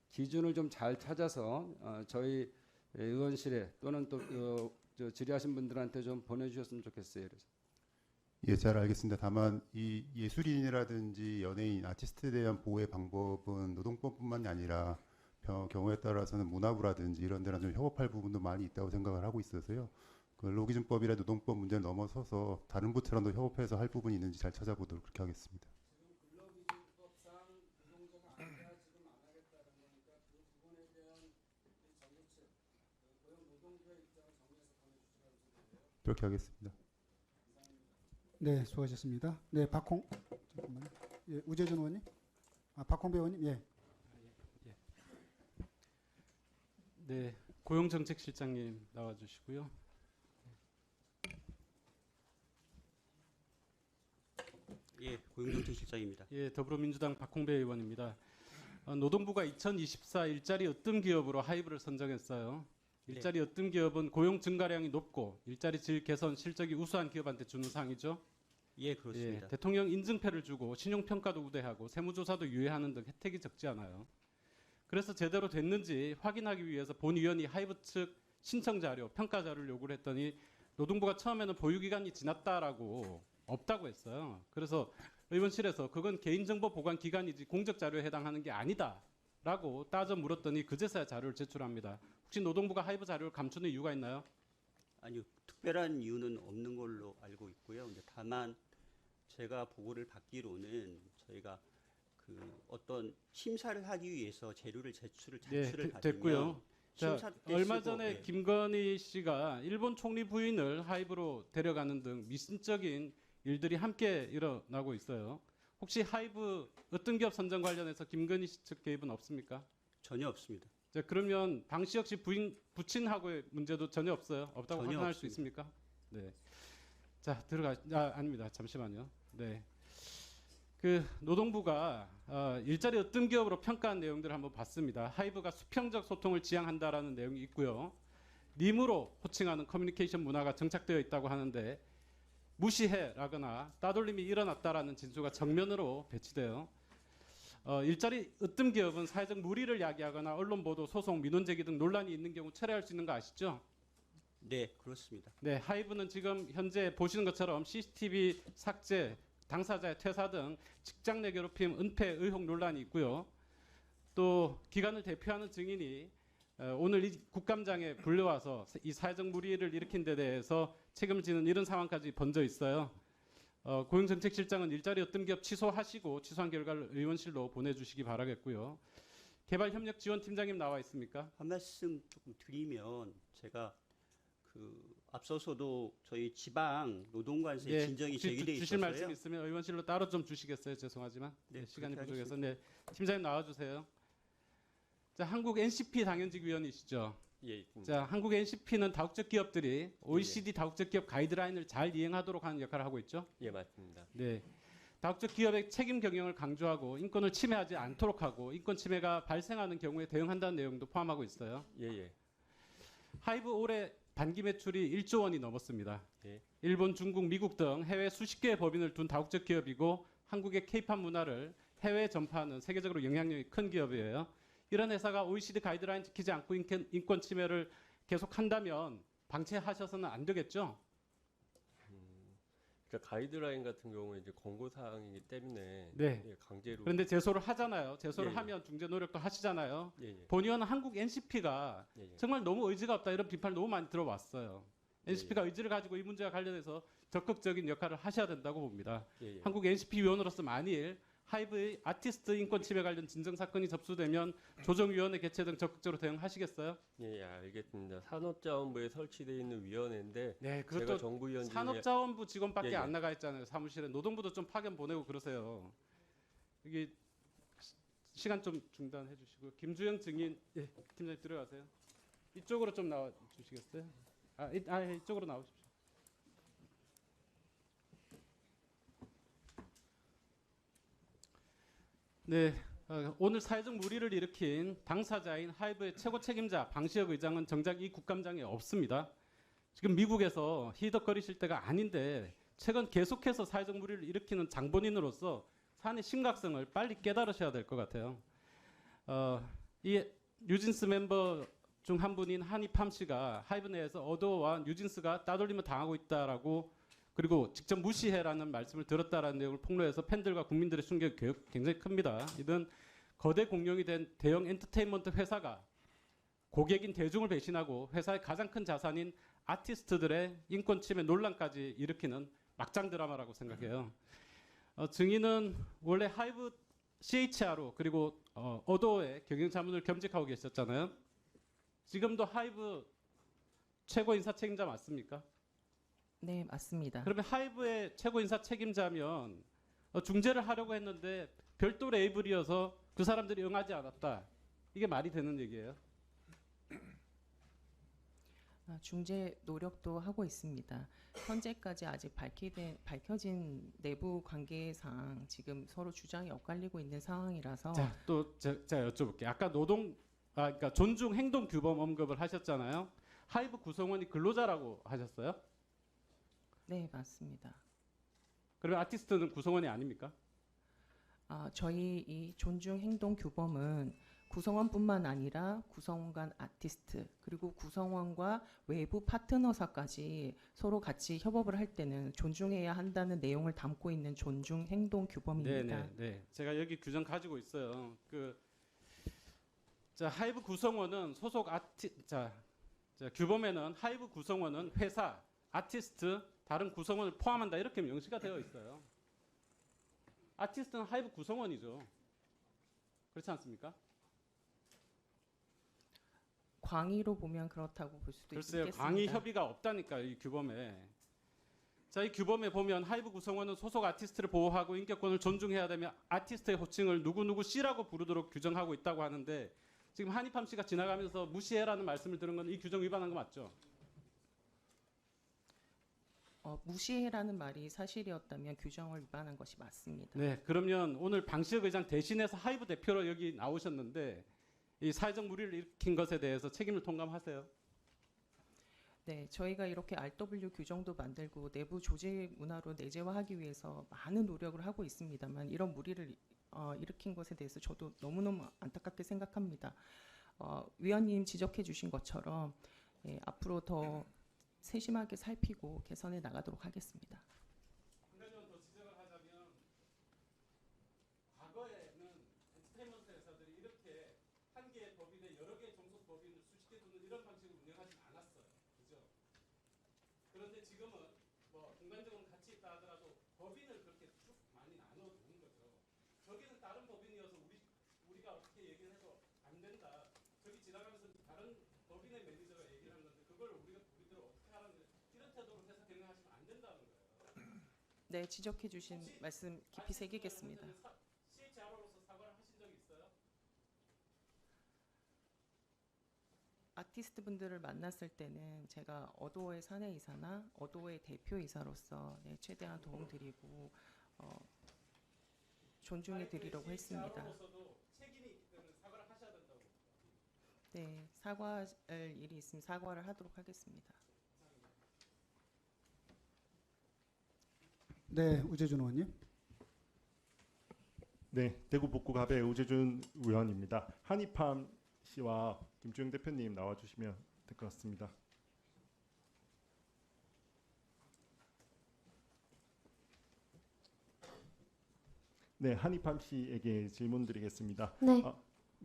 기준을 좀 잘 찾아서 저희 의원실에 또는 또 질의하신 분들한테 좀 보내주셨으면 좋겠어요. 그래서. 예, 잘 알겠습니다. 다만 이 예술인이라든지 연예인, 아티스트에 대한 보호의 방법은 노동법뿐만이 아니라 경우에 따라서는 문화부라든지 이런 데랑 좀 협업할 부분도 많이 있다고 생각을 하고 있어서요. 근로기준법이나 노동법 문제를 넘어서서 다른 부처랑도 협업해서 할 부분이 있는지 잘 찾아보도록 그렇게 하겠습니다. 그렇게 하겠습니다. 네, 수고하셨습니다. 네, 잠깐만요. 예, 우재준 의원님, 박홍배 의원님, 예. 네, 고용정책실장님 나와주시고요. 예, 고용정책실장입니다. 예, 더불어민주당 박홍배 의원입니다. 노동부가 2024 일자리 으뜸 기업으로 하이브를 선정했어요. 일자리 으뜸 기업은 고용 증가량이 높고 일자리 질 개선 실적이 우수한 기업한테 주는 상이죠. 예, 그렇습니다. 예, 대통령 인증패를 주고 신용평가도 우대하고 세무조사도 유예하는 등 혜택이 적지 않아요. 그래서 제대로 됐는지 확인하기 위해서 본위원이 하이브 측 신청 자료, 평가 자료를 요구를 했더니 노동부가 처음에는 보유기간이 지났다라고 없다고 했어요. 그래서 의원실에서 그건 개인정보 보관 기간이지 공적 자료에 해당하는 게 아니다라고 따져 물었더니 그제서야 자료를 제출합니다. 혹시 노동부가 하이브 자료를 감추는 이유가 있나요? 아니요, 특별한 이유는 없는 걸로 알고 있고요. 근데 다만 제가 보고를 받기로는 저희가 그 어떤 심사를 하기 위해서 자료를 제출을 받으면 됐고요. 자, 심사 때 얼마 쓰고, 전에 예. 김건희 씨가 일본 총리 부인을 하이브로 데려가는 등 미심적인 일들이 함께 일어나고 있어요. 혹시 하이브 어떤 기업 선정 관련해서 김건희 씨 측 개입은 없습니까? 전혀 없습니다. 자, 그러면 방 씨 역시 부친하고의 문제도 전혀 없어요. 없다고 전혀 확인할 수 없습니다. 있습니까? 네. 자, 아닙니다. 잠시만요. 네. 노동부가 일자리 으뜸 기업으로 평가한 내용들을 한번 봤습니다. 하이브가 수평적 소통을 지향한다라는 내용이 있고요. 림으로 호칭하는 커뮤니케이션 문화가 정착되어 있다고 하는데 무시해라거나 따돌림이 일어났다라는 진술가 정면으로 배치돼요. 일자리 으뜸 기업은 사회적 무리를 야기하거나 언론 보도, 소송, 민원 제기 등 논란이 있는 경우 철회할 수 있는 거 아시죠? 네, 그렇습니다. 네, 하이브는 지금 현재 보시는 것처럼 CCTV 삭제, 당사자의 퇴사 등 직장 내 괴롭힘, 은폐 의혹 논란이 있고요. 또 기관을 대표하는 증인이 오늘 이 국감장에 불려와서 이 사회적 무리를 일으킨 데 대해서 책임을 지는 이런 상황까지 번져 있어요. 고용정책실장은 일자리 으뜸 기업 취소하시고 취소한 결과를 의원실로 보내주시기 바라겠고요. 개발협력지원팀장님 나와 있습니까? 한 말씀 조금 드리면 제가 앞서서도 저희 지방 노동관세 예, 진정이 혹시 제기돼 주실 말씀 있어서요. 있으면 의원실로 따로 좀 주시겠어요? 죄송하지만 네, 시간이 그렇게 부족해서. 네, 팀장님 나와주세요. 자, 한국 NCP 당연직 위원이시죠? 예, 있습니다. 자, 한국 NCP는 다국적 기업들이 OECD 다국적 기업 가이드라인을 잘 이행하도록 하는 역할을 하고 있죠. 예, 맞습니다. 네, 다국적 기업의 책임 경영을 강조하고 인권을 침해하지 않도록 하고 인권 침해가 발생하는 경우에 대응한다는 내용도 포함하고 있어요. 예, 예. 하이브 올해 반기 매출이 1조 원이 넘었습니다. 예. 일본, 중국, 미국 등 해외 수십 개의 법인을 둔 다국적 기업이고 한국의 K-팝 문화를 해외에 전파하는 세계적으로 영향력이 큰 기업이에요. 이런 회사가 OECD 가이드라인 지키지 않고 인권 침해를 계속한다면 방치하셔서는 안 되겠죠? 그러니까 가이드라인 같은 경우에 이제 권고 사항이기 때문에 네. 예, 강제로 그런데 제소를 하잖아요. 제소를 예, 예. 하면 중재 노력도 하시잖아요. 예, 예. 본의원은 한국 NCP가 예, 예. 정말 너무 의지가 없다 이런 비판을 너무 많이 들어왔어요. 예, NCP가 의지를 가지고 이 문제와 관련해서 적극적인 역할을 하셔야 된다고 봅니다. 예, 예. 한국 NCP 위원으로서 만일 하이브의 아티스트 인권 침해 관련 진정 사건이 접수되면 조정위원회 개최 등 적극적으로 대응하시겠어요? 예, 예, 알겠습니다. 산업자원부에 설치되어 있는 위원회인데 네, 제가 그것도 정부위원 중에 산업자원부 직원밖에 예, 예. 안 나가 있잖아요. 사무실에 노동부도 좀 파견 보내고 그러세요. 이게 시간 좀 중단해 주시고 김주영 증인 팀장님 들어가세요. 이쪽으로 좀 나와 주시겠어요? 이쪽으로 나오십시오. 네, 오늘 사회적 물의를 일으킨 당사자인 하이브의 최고 책임자 방시혁 의장은 정작 이 국감장에 없습니다. 지금 미국에서 히덕거리실 때가 아닌데 최근 계속해서 사회적 물의를 일으키는 장본인으로서 사안의 심각성을 빨리 깨달으셔야 될 것 같아요. 이 뉴진스 멤버 중 한 분인 한이팜 씨가 하이브 내에서 어도어와 뉴진스가 따돌림을 당하고 있다라고 그리고 직접 무시해라는 말씀을 들었다라는 내용을 폭로해서 팬들과 국민들의 충격이 굉장히 큽니다. 이는 거대 공룡이 된 대형 엔터테인먼트 회사가 고객인 대중을 배신하고 회사의 가장 큰 자산인 아티스트들의 인권 침해 논란까지 일으키는 막장 드라마라고 생각해요. 증인은 원래 하이브 CHRO 그리고 어도어의 경영 자문을 겸직하고 계셨잖아요. 지금도 하이브 최고 인사 책임자 맞습니까? 네, 맞습니다. 그러면 하이브의 최고 인사 책임자면 중재를 하려고 했는데 별도 레이블이어서 그 사람들이 응하지 않았다. 이게 말이 되는 얘기예요? 중재 노력도 하고 있습니다. 현재까지 아직 밝혀진 내부 관계상 지금 서로 주장이 엇갈리고 있는 상황이라서 자, 또 제가 여쭤볼게요. 아까 그러니까 존중 행동 규범 언급을 하셨잖아요. 하이브 구성원이 근로자라고 하셨어요? 네, 맞습니다. 그러면 아티스트는 구성원이 아닙니까? 저희 이 존중 행동 규범은 구성원뿐만 아니라 구성원 아티스트 그리고 구성원과 외부 파트너사까지 서로 같이 협업을 할 때는 존중해야 한다는 내용을 담고 있는 존중 행동 규범입니다. 네. 제가 여기 규정 가지고 있어요. 하이브 구성원은 소속 규범에는 하이브 구성원은 회사, 아티스트, 다른 구성원을 포함한다 이렇게 명시가 되어 있어요. 아티스트는 하이브 구성원이죠. 그렇지 않습니까? 광의로 보면 그렇다고 볼 수도 글쎄요, 있겠습니다. 광의 협의가 없다니까 이 규범에. 자, 이 규범에 보면 하이브 구성원은 소속 아티스트를 보호하고 인격권을 존중해야 되며 아티스트의 호칭을 누구누구 씨라고 부르도록 규정하고 있다고 하는데 지금 한이팜 씨가 지나가면서 무시해라는 말씀을 들은 건 이 규정 위반한 거 맞죠? 무시해라는 말이 사실이었다면 규정을 위반한 것이 맞습니다. 네, 그러면 오늘 방시혁 의장 대신해서 하이브 대표로 여기 나오셨는데 이 사회적 물의를 일으킨 것에 대해서 책임을 통감하세요? 네, 저희가 이렇게 RW 규정도 만들고 내부 조직 문화로 내재화하기 위해서 많은 노력을 하고 있습니다만 이런 물의를 일으킨 것에 대해서 저도 너무너무 안타깝게 생각합니다. 위원님 지적해 주신 것처럼 앞으로 더 세심하게 살피고 개선해 나가도록 하겠습니다. 한 가지만 더 지적을 하자면 과거에는 엔터테인먼트 회사들이 이렇게 한 개의 법인에 여러 개의 종속 법인을 수십 개 두는 이런 방식으로 운영하지 않았어요. 그죠? 그런데 지금은 뭐 공간적으로 같이 있다 하더라도 법인을 그렇게 쭉 많이 나눠 두는 거죠. 저기는 다른 법인이어서 우리가 어떻게 얘기를 해도 안 된다. 저기 지나가면서 다른 법인의 매니저가 얘기를 하는 건데 그걸 우리들 어떻게 하라는 이런 태도로 해서 경영하시면 안 된다는 거예요. 네, 지적해 주신 말씀 깊이 새기겠습니다. CHR로서 사과를 하신 적이 있어요? 아티스트 분들을 만났을 때는 제가 어도어의 사내이사나 어도어의 대표이사로서 최대한 도움드리고 존중해드리려고 했습니다. 책임이 있기 때문에 사과를 하셔야 된다고. 네, 사과할 일이 있으면 사과를 하도록 하겠습니다. 네, 우재준 의원님. 네, 대구 북구갑의 우재준 의원입니다. 한이팜 씨와 김주영 대표님 나와주시면 될 것 같습니다. 네, 한희팜 씨에게 질문드리겠습니다. 네.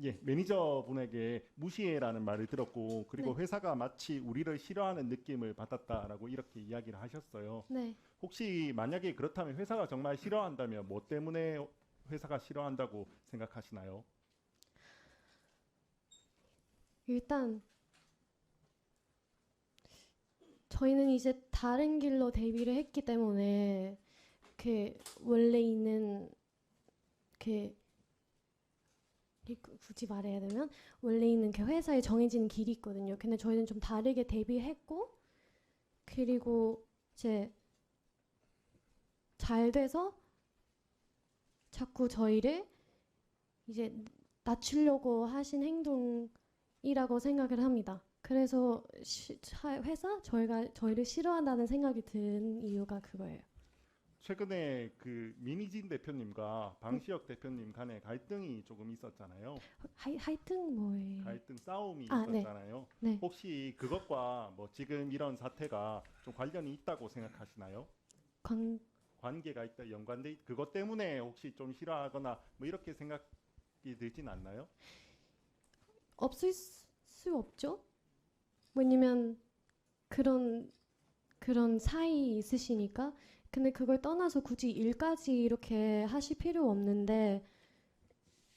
예, 매니저분에게 무시해라는 말을 들었고 그리고 네. 회사가 마치 우리를 싫어하는 느낌을 받았다라고 이렇게 이야기를 하셨어요. 네. 혹시 만약에 그렇다면 회사가 정말 싫어한다면 뭐 때문에 회사가 싫어한다고 생각하시나요? 일단 저희는 이제 다른 길로 데뷔를 했기 때문에 그 원래 있는 그 굳이 말해야 되면 원래 있는 그 회사에 정해진 길이 있거든요. 근데 저희는 좀 다르게 데뷔했고 그리고 이제 잘 돼서 자꾸 저희를 이제 낮추려고 하신 행동이라고 생각을 합니다. 그래서 회사 저희를 싫어한다는 생각이 든 이유가 그거예요. 최근에 그 민희진 대표님과 방시혁 대표님 간에 갈등이 조금 있었잖아요. 하여튼 뭐예요? 갈등 싸움이 네. 있었잖아요. 네. 혹시 그것과 뭐 지금 이런 사태가 좀 관련이 있다고 생각하시나요? 관계가 있다, 연관돼 그것 때문에 혹시 좀 싫어하거나 뭐 이렇게 생각이 들진 않나요? 없을 수 없죠. 왜냐면 그런 사이 있으시니까. 근데 그걸 떠나서 굳이 일까지 이렇게 하실 필요 없는데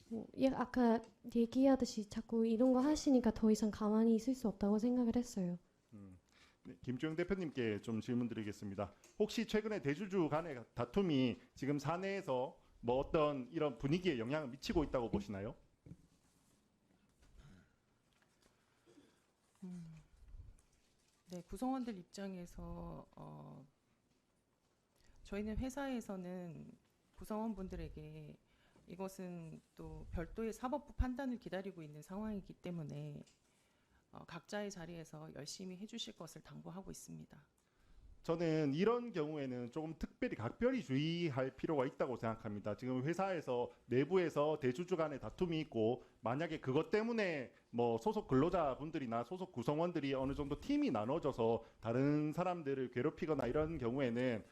뭐 아까 얘기하듯이 자꾸 이런 거 하시니까 더 이상 가만히 있을 수 없다고 생각을 했어요. 네, 김주영 대표님께 좀 질문드리겠습니다. 혹시 최근에 대주주 간의 다툼이 지금 사내에서 뭐 어떤 이런 분위기에 영향을 미치고 있다고 보시나요? 네, 구성원들 입장에서 저희는 회사에서는 구성원분들에게 이것은 또 별도의 사법부 판단을 기다리고 있는 상황이기 때문에 각자의 자리에서 열심히 해주실 것을 당부하고 있습니다. 저는 이런 경우에는 조금 특별히 각별히 주의할 필요가 있다고 생각합니다. 지금 회사에서 내부에서 대주주 간의 다툼이 있고 만약에 그것 때문에 뭐 소속 근로자분들이나 소속 구성원들이 어느 정도 팀이 나눠져서 다른 사람들을 괴롭히거나 이런 경우에는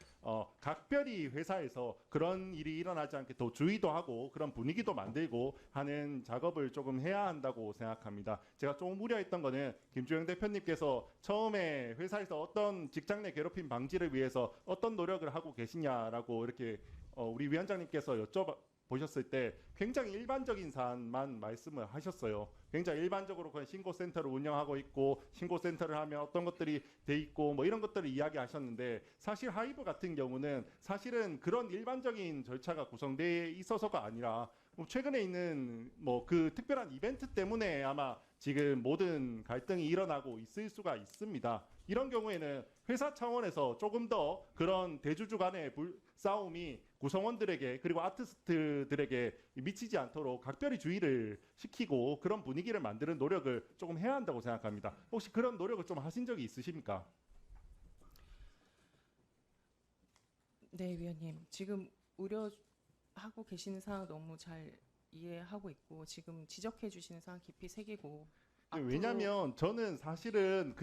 각별히 회사에서 그런 일이 일어나지 않게 더 주의도 하고 그런 분위기도 만들고 하는 작업을 조금 해야 한다고 생각합니다. 제가 조금 우려했던 거는 김주영 대표님께서 처음에 회사에서 어떤 직장 내 괴롭힘 방지를 위해서 어떤 노력을 하고 계시냐라고 이렇게 우리 위원장님께서 여쭤보셨을 때 굉장히 일반적인 사안만 말씀을 하셨어요. 굉장히 일반적으로 그냥 신고센터를 운영하고 있고 신고센터를 하면 어떤 것들이 돼 있고 뭐 이런 것들을 이야기하셨는데 사실 하이브 같은 경우는 사실은 그런 일반적인 절차가 구성돼 있어서가 아니라 최근에 있는 뭐 그 특별한 이벤트 때문에 아마 지금 모든 갈등이 일어나고 있을 수가 있습니다. 이런 경우에는 회사 차원에서 조금 더 그런 대주주 간의 싸움이 구성원들에게 그리고 아티스트들에게 미치지 않도록 각별히 주의를 시키고 그런 분위기를 만드는 노력을 조금 해야 한다고 생각합니다. 혹시 그런 노력을 좀 하신 적이 있으십니까? 네, 위원님. 지금 우려하고 계시는 사항 너무 잘 이해하고 있고 지금 지적해 주시는 사항 깊이 새기고 왜냐하면 저는 사실은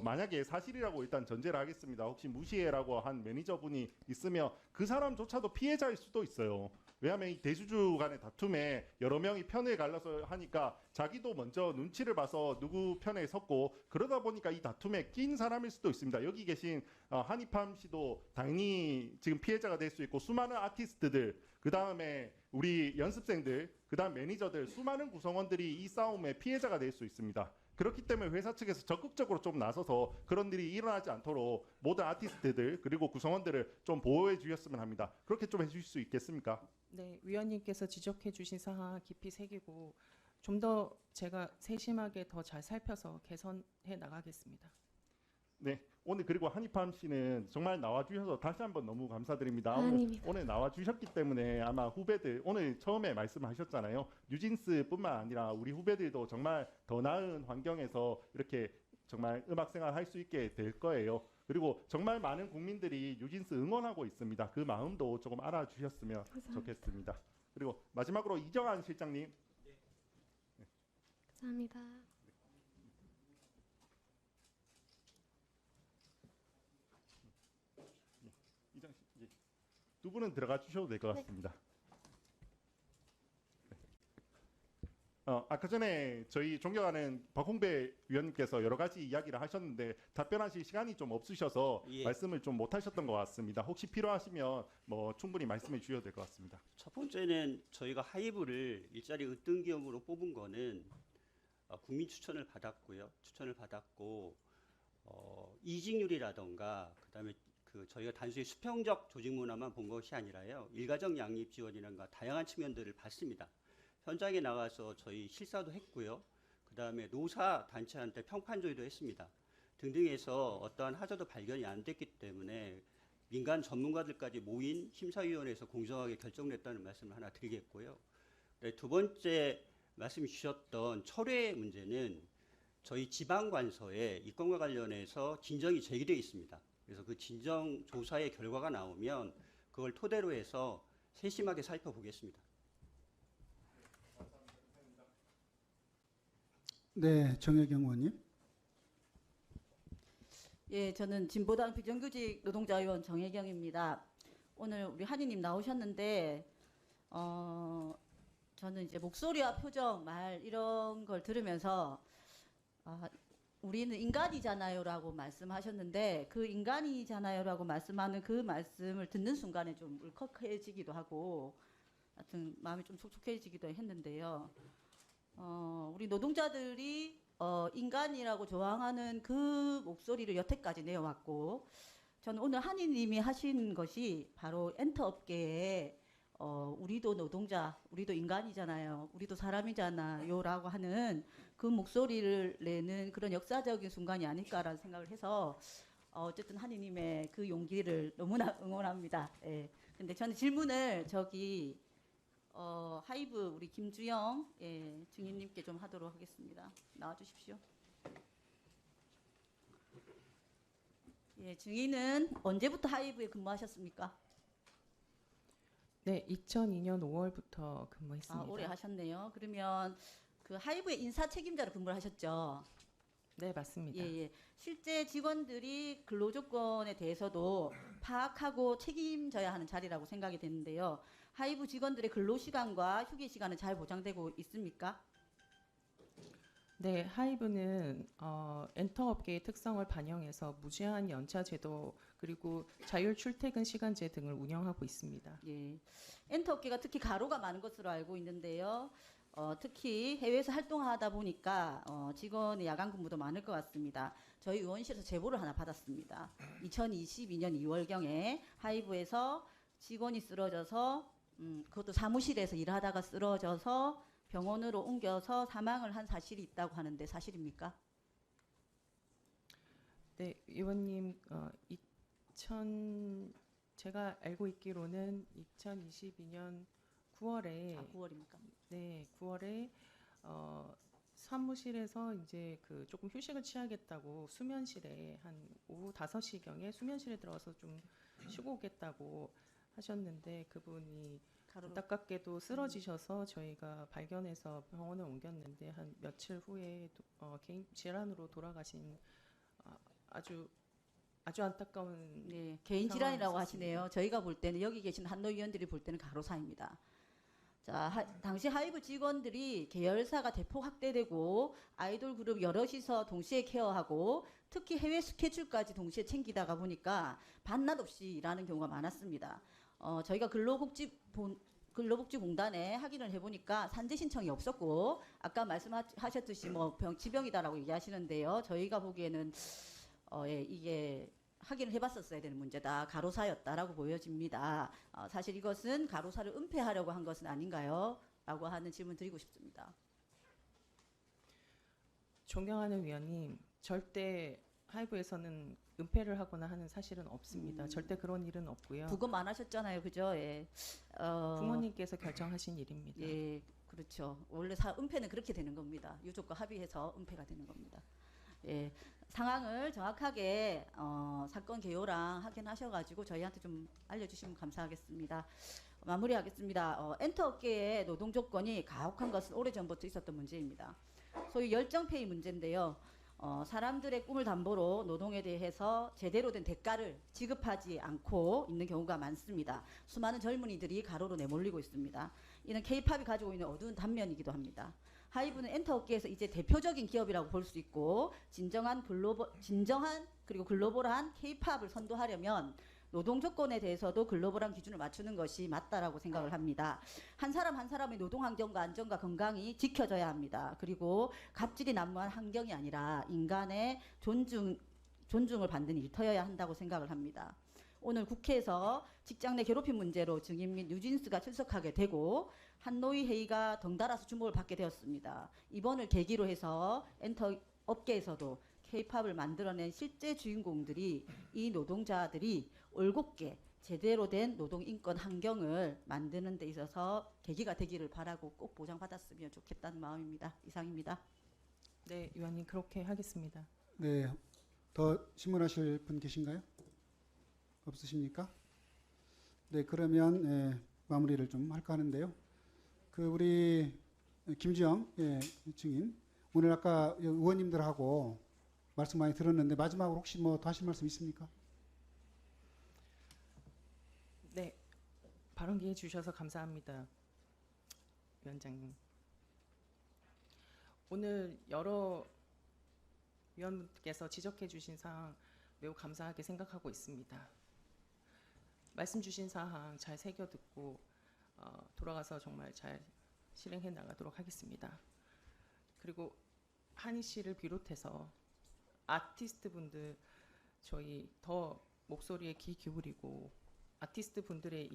만약에 사실이라고 일단 전제를 하겠습니다. 혹시 무시해라고 한 매니저분이 있으면 그 사람조차도 피해자일 수도 있어요. 왜냐하면 이 대주주 간의 다툼에 여러 명이 편을 갈라서 하니까 자기도 먼저 눈치를 봐서 누구 편에 섰고 그러다 보니까 이 다툼에 낀 사람일 수도 있습니다. 여기 계신 한희팜 씨도 당연히 지금 피해자가 될 수 있고 수많은 아티스트들 그 다음에 우리 연습생들 그 다음 매니저들 수많은 구성원들이 이 싸움의 피해자가 될 수 있습니다. 그렇기 때문에 회사 측에서 적극적으로 좀 나서서 그런 일이 일어나지 않도록 모든 아티스트들 그리고 구성원들을 좀 보호해 주셨으면 합니다. 그렇게 좀 해주실 수 있겠습니까? 네, 위원님께서 지적해 주신 사항 깊이 새기고 좀 더 제가 세심하게 더 잘 살펴서 개선해 나가겠습니다. 네, 오늘 그리고 한희팜 씨는 정말 나와주셔서 다시 한번 너무 감사드립니다. 오늘 나와주셨기 때문에 아마 후배들 오늘 처음에 말씀하셨잖아요. 뉴진스뿐만 아니라 우리 후배들도 정말 더 나은 환경에서 이렇게 정말 음악 생활 할 수 있게 될 거예요. 그리고 정말 많은 국민들이 뉴진스 응원하고 있습니다. 그 마음도 조금 알아주셨으면 좋겠습니다. 그리고 마지막으로 이정환 실장님. 네. 감사합니다. 두 분은 들어가 주셔도 될 것 같습니다. 아까 전에 저희 존경하는 박홍배 위원님께서 여러 가지 이야기를 하셨는데 답변하실 시간이 좀 없으셔서 예. 말씀을 좀 못하셨던 것 같습니다. 혹시 필요하시면 뭐 충분히 말씀해 주셔도 될 것 같습니다. 첫 번째는 저희가 하이브를 일자리 으뜸기업으로 뽑은 거는 국민 추천을 받았고요. 추천을 받았고 이직률이라던가 그다음에 저희가 단순히 수평적 조직 문화만 본 것이 아니라요. 일가정 양립 지원이라든가 다양한 측면들을 봤습니다. 현장에 나가서 저희 실사도 했고요. 그다음에 노사 단체한테 평판 조회도 했습니다. 등등해서 어떠한 하자도 발견이 안 됐기 때문에 민간 전문가들까지 모인 심사위원회에서 공정하게 결정됐다는 말씀을 하나 드리겠고요. 네, 두 번째 말씀 주셨던 철회 문제는 저희 지방관서에 이건과 관련해서 진정이 제기되어 있습니다. 그래서 그 진정 조사의 결과가 나오면 그걸 토대로 해서 세심하게 살펴보겠습니다. 네, 정혜경 의원님. 예, 저는 진보당 비정규직 노동자위원 정혜경입니다. 오늘 우리 한이님 나오셨는데 저는 이제 목소리와 표정, 말 이런 걸 들으면서 우리는 인간이잖아요라고 말씀하셨는데 그 인간이잖아요라고 말씀하는 그 말씀을 듣는 순간에 좀 울컥해지기도 하고 하여튼 마음이 좀 촉촉해지기도 했는데요. 우리 노동자들이 인간이라고 조항하는 그 목소리를 여태까지 내어왔고 저는 오늘 한이님이 하신 것이 바로 엔터업계에 우리도 노동자, 우리도 인간이잖아요. 우리도 사람이잖아요. 라고 하는 그 목소리를 내는 그런 역사적인 순간이 아닐까라는 생각을 해서 어쨌든 한이님의 그 용기를 너무나 응원합니다. 예. 근데 저는 질문을 저기 하이브 우리 김주영 증인님께 좀 하도록 하겠습니다. 나와주십시오. 예, 증인은 언제부터 하이브에 근무하셨습니까? 네, 2002년 5월부터 근무했습니다. 오래 하셨네요. 그러면 그 하이브의 인사 책임자로 근무를 하셨죠? 네, 맞습니다. 예. 실제 직원들이 근로조건에 대해서도 파악하고 책임져야 하는 자리라고 생각이 되는데요. 하이브 직원들의 근로시간과 휴게시간은 잘 보장되고 있습니까? 네, 하이브는 엔터업계의 특성을 반영해서 무제한 연차 제도 그리고 자율 출퇴근 시간제 등을 운영하고 있습니다. 예, 엔터업계가 특히 가로가 많은 것으로 알고 있는데요. 특히 해외에서 활동하다 보니까 직원의 야간 근무도 많을 것 같습니다. 저희 의원실에서 제보를 하나 받았습니다. 2022년 2월경에 하이브에서 직원이 쓰러져서 그것도 사무실에서 일하다가 쓰러져서 병원으로 옮겨서 사망을 한 사실이 있다고 하는데 사실입니까? 네, 의원님, 제가 알고 있기로는 2022년 9월에 9월입니까? 네, 9월에 사무실에서 이제 그 조금 휴식을 취하겠다고 수면실에 한 오후 5시경에 수면실에 들어가서 좀 쉬고 오겠다고 하셨는데 그분이 안타깝게도 쓰러지셔서 저희가 발견해서 병원에 옮겼는데 한 며칠 후에 개인 질환으로 돌아가신 아주 안타까운 네, 개인 질환이라고 하시네요. 저희가 볼 때는 여기 계신 한노 위원들이 볼 때는 가로사입니다. 자, 당시 하이브 직원들이 계열사가 대폭 확대되고 아이돌 그룹 여럿이서 동시에 케어하고 특히 해외 스케줄까지 동시에 챙기다가 보니까 반낮 없이 일하는 경우가 많았습니다. 저희가 근로복지공단에 확인을 해보니까 산재 신청이 없었고 아까 말씀하셨듯이 뭐 지병이다라고 얘기하시는데요. 저희가 보기에는 이게 확인을 해봤었어야 되는 문제다. 가로사였다라고 보여집니다. 사실 이것은 가로사를 은폐하려고 한 것은 아닌가요? 라고 하는 질문 드리고 싶습니다. 존경하는 위원님, 절대 하이브에서는 은폐를 하거나 하는 사실은 없습니다. 절대 그런 일은 없고요. 부검 안 하셨잖아요, 그죠? 예. 부모님께서 결정하신 일입니다. 예, 그렇죠. 원래 은폐는 그렇게 되는 겁니다. 유족과 합의해서 은폐가 되는 겁니다. 예, 상황을 정확하게 사건 개요랑 확인하셔가지고 저희한테 좀 알려주시면 감사하겠습니다. 마무리하겠습니다. 엔터업계의 노동 조건이 가혹한 것은 오래전부터 있었던 문제입니다. 소위 열정페이 문제인데요. 사람들의 꿈을 담보로 노동에 대해서 제대로 된 대가를 지급하지 않고 있는 경우가 많습니다. 수많은 젊은이들이 가로로 내몰리고 있습니다. 이는 K-팝이 가지고 있는 어두운 단면이기도 합니다. 하이브는 엔터업계에서 이제 대표적인 기업이라고 볼 수 있고 진정한 그리고 글로벌한 K-팝을 선도하려면 노동 조건에 대해서도 글로벌한 기준을 맞추는 것이 맞다라고 생각을 합니다. 한 사람 한 사람의 노동 환경과 안전과 건강이 지켜져야 합니다. 그리고 갑질이 난무한 환경이 아니라 인간의 존중을 받는 일터여야 한다고 생각을 합니다. 오늘 국회에서 직장 내 괴롭힘 문제로 증인 및 뉴진스가 출석하게 되고 한노위 회의가 덩달아서 주목을 받게 되었습니다. 이번을 계기로 해서 엔터 업계에서도 K-팝을 만들어낸 실제 주인공들이 이 노동자들이 올곧게 제대로 된 노동 인권 환경을 만드는 데 있어서 계기가 되기를 바라고 꼭 보장받았으면 좋겠다는 마음입니다. 이상입니다. 네, 위원님 그렇게 하겠습니다. 네, 더 질문하실 분 계신가요? 없으십니까? 네, 그러면 마무리를 좀 할까 하는데요. 우리 김주영 증인, 오늘 아까 의원님들하고 말씀 많이 들었는데 마지막으로 혹시 뭐 더 하실 말씀 있습니까? 네, 발언 기회 주셔서 감사합니다, 위원장님. 오늘 여러 위원분께서 지적해 주신 사항 매우 감사하게 생각하고 있습니다. 말씀 주신 사항 잘 새겨 듣고 돌아가서 정말 잘 실행해 나가도록 하겠습니다. 그리고 한희 씨를 비롯해서 아티스트 분들 저희 더 목소리에 귀 기울이고 아티스트 분들의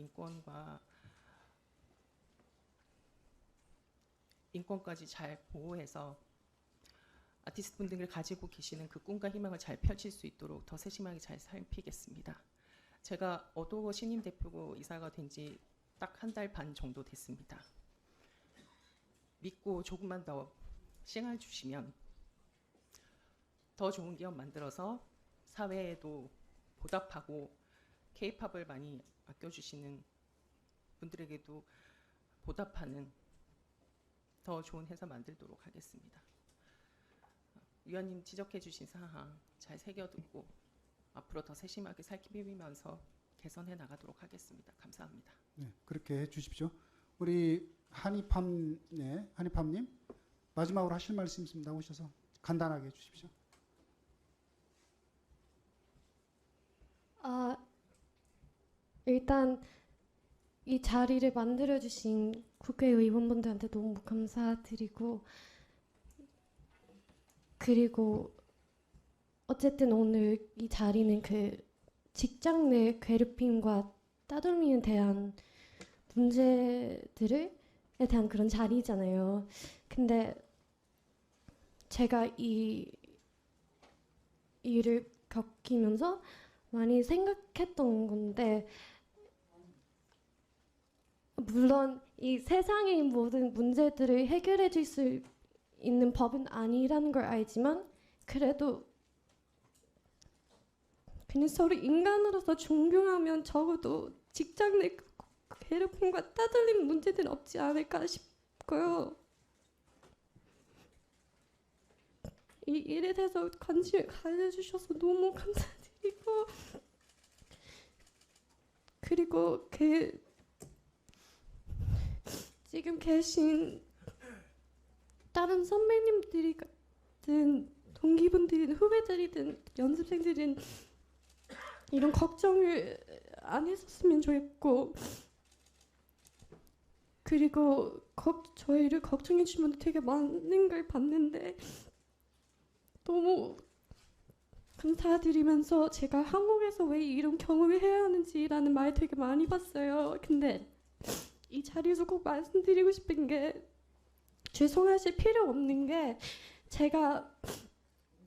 인권까지 잘 보호해서 아티스트 분들이 가지고 계시는 그 꿈과 희망을 잘 펼칠 수 있도록 더 세심하게 잘 살피겠습니다. 제가 어도어 신임 대표고 이사가 된 지 딱 한 달 반 정도 됐습니다. 믿고 조금만 더 시간을 주시면 더 좋은 기업 만들어서 사회에도 보답하고 K-팝을 많이 아껴주시는 분들에게도 보답하는 더 좋은 회사 만들도록 하겠습니다. 위원님 지적해 주신 사항 잘 새겨듣고 앞으로 더 세심하게 살피면서 개선해 나가도록 하겠습니다. 감사합니다. 네, 그렇게 해 주십시오. 우리 한희팜님 마지막으로 하실 말씀 있으면 나오셔서 간단하게 해 주십시오. 일단 이 자리를 만들어주신 국회의원분들한테 너무 감사드리고, 그리고 어쨌든 오늘 이 자리는 직장 내 괴롭힘과 따돌림에 대한 문제들에 대한 그런 자리잖아요. 근데 제가 이 일을 겪으면서 많이 생각했던 건데, 물론 이 세상의 모든 문제들을 해결해 줄 수 있는 법은 아니라는 걸 알지만, 그래도 그냥 서로 인간으로서 존경하면 적어도 직장 내 괴롭힘과 따돌림 문제는 없지 않을까 싶고요. 이 일에 대해서 관심을 가져주셔서 너무 감사드리고, 그리고 지금 계신 다른 선배님들이든 동기분들이든 후배들이든 연습생들은 이런 걱정을 안 했었으면 좋겠고, 그리고 저희를 걱정해 주신 분들 되게 많은 걸 봤는데 너무 감사드리면서, 제가 한국에서 왜 이런 경험을 해야 하는지라는 말 되게 많이 봤어요. 근데 이 자리에서 꼭 말씀드리고 싶은 게, 죄송하실 필요 없는 게, 제가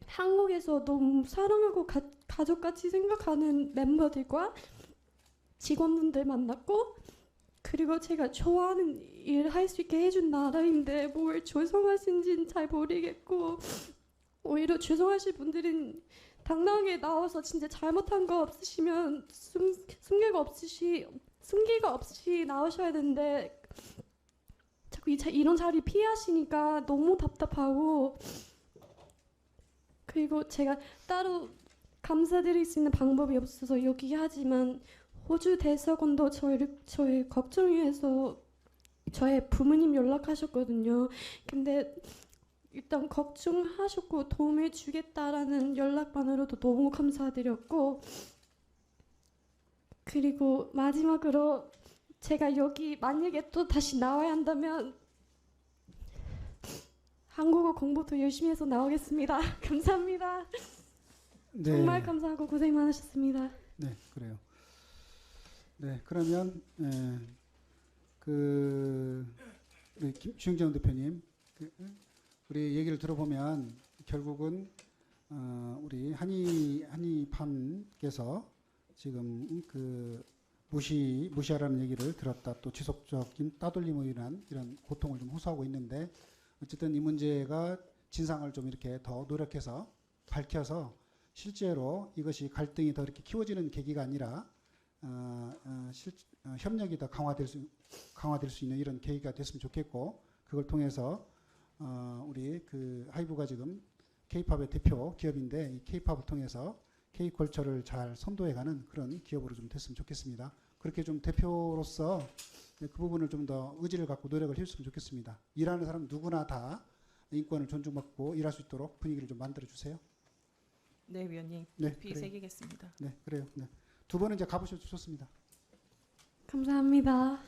한국에서 너무 사랑하고 가족같이 생각하는 멤버들과 직원분들 만났고, 그리고 제가 좋아하는 일 할 수 있게 해준 나라인데 뭘 죄송하신지는 잘 모르겠고, 오히려 죄송하실 분들은 당당하게 나와서 진짜 잘못한 거 없으시면 숨기가 없이 나오셔야 되는데 자꾸 이런 자리 피하시니까 너무 답답하고, 그리고 제가 따로 감사드릴 수 있는 방법이 없어서 여기 하지만, 호주 대사관도 저희 걱정해서 저의 부모님 연락하셨거든요. 근데 일단 걱정하셨고 도움을 주겠다라는 연락만으로도 너무 감사드렸고, 그리고 마지막으로 제가 여기 만약에 또 다시 나와야 한다면 한국어 공부도 열심히 해서 나오겠습니다. 감사합니다. 네. 정말 감사하고 고생 많으셨습니다. 네, 그래요. 네, 그러면 그 우리 주영정 대표님, 우리 얘기를 들어보면 결국은 우리 한의팜께서 지금 그 무시하라는 얘기를 들었다. 또 지속적인 따돌림으로 인한 이런 고통을 좀 호소하고 있는데, 어쨌든 이 문제가 진상을 좀 이렇게 더 노력해서 밝혀서 실제로 이것이 갈등이 더 이렇게 키워지는 계기가 아니라 협력이 더 강화될 수 있는 이런 계기가 됐으면 좋겠고, 그걸 통해서 우리 그 하이브가 지금 K-팝의 대표 기업인데 이 K-팝을 통해서 K-컬처를 잘 선도해가는 그런 기업으로 좀 됐으면 좋겠습니다. 그렇게 좀 대표로서 그 부분을 좀 더 의지를 갖고 노력을 해줬으면 좋겠습니다. 일하는 사람 누구나 다 인권을 존중받고 일할 수 있도록 분위기를 좀 만들어 주세요. 네, 위원님. 네, 깊이 그래요. 새기겠습니다. 네, 그래요. 네. 두 분은 이제 가보셔도 좋습니다. 감사합니다.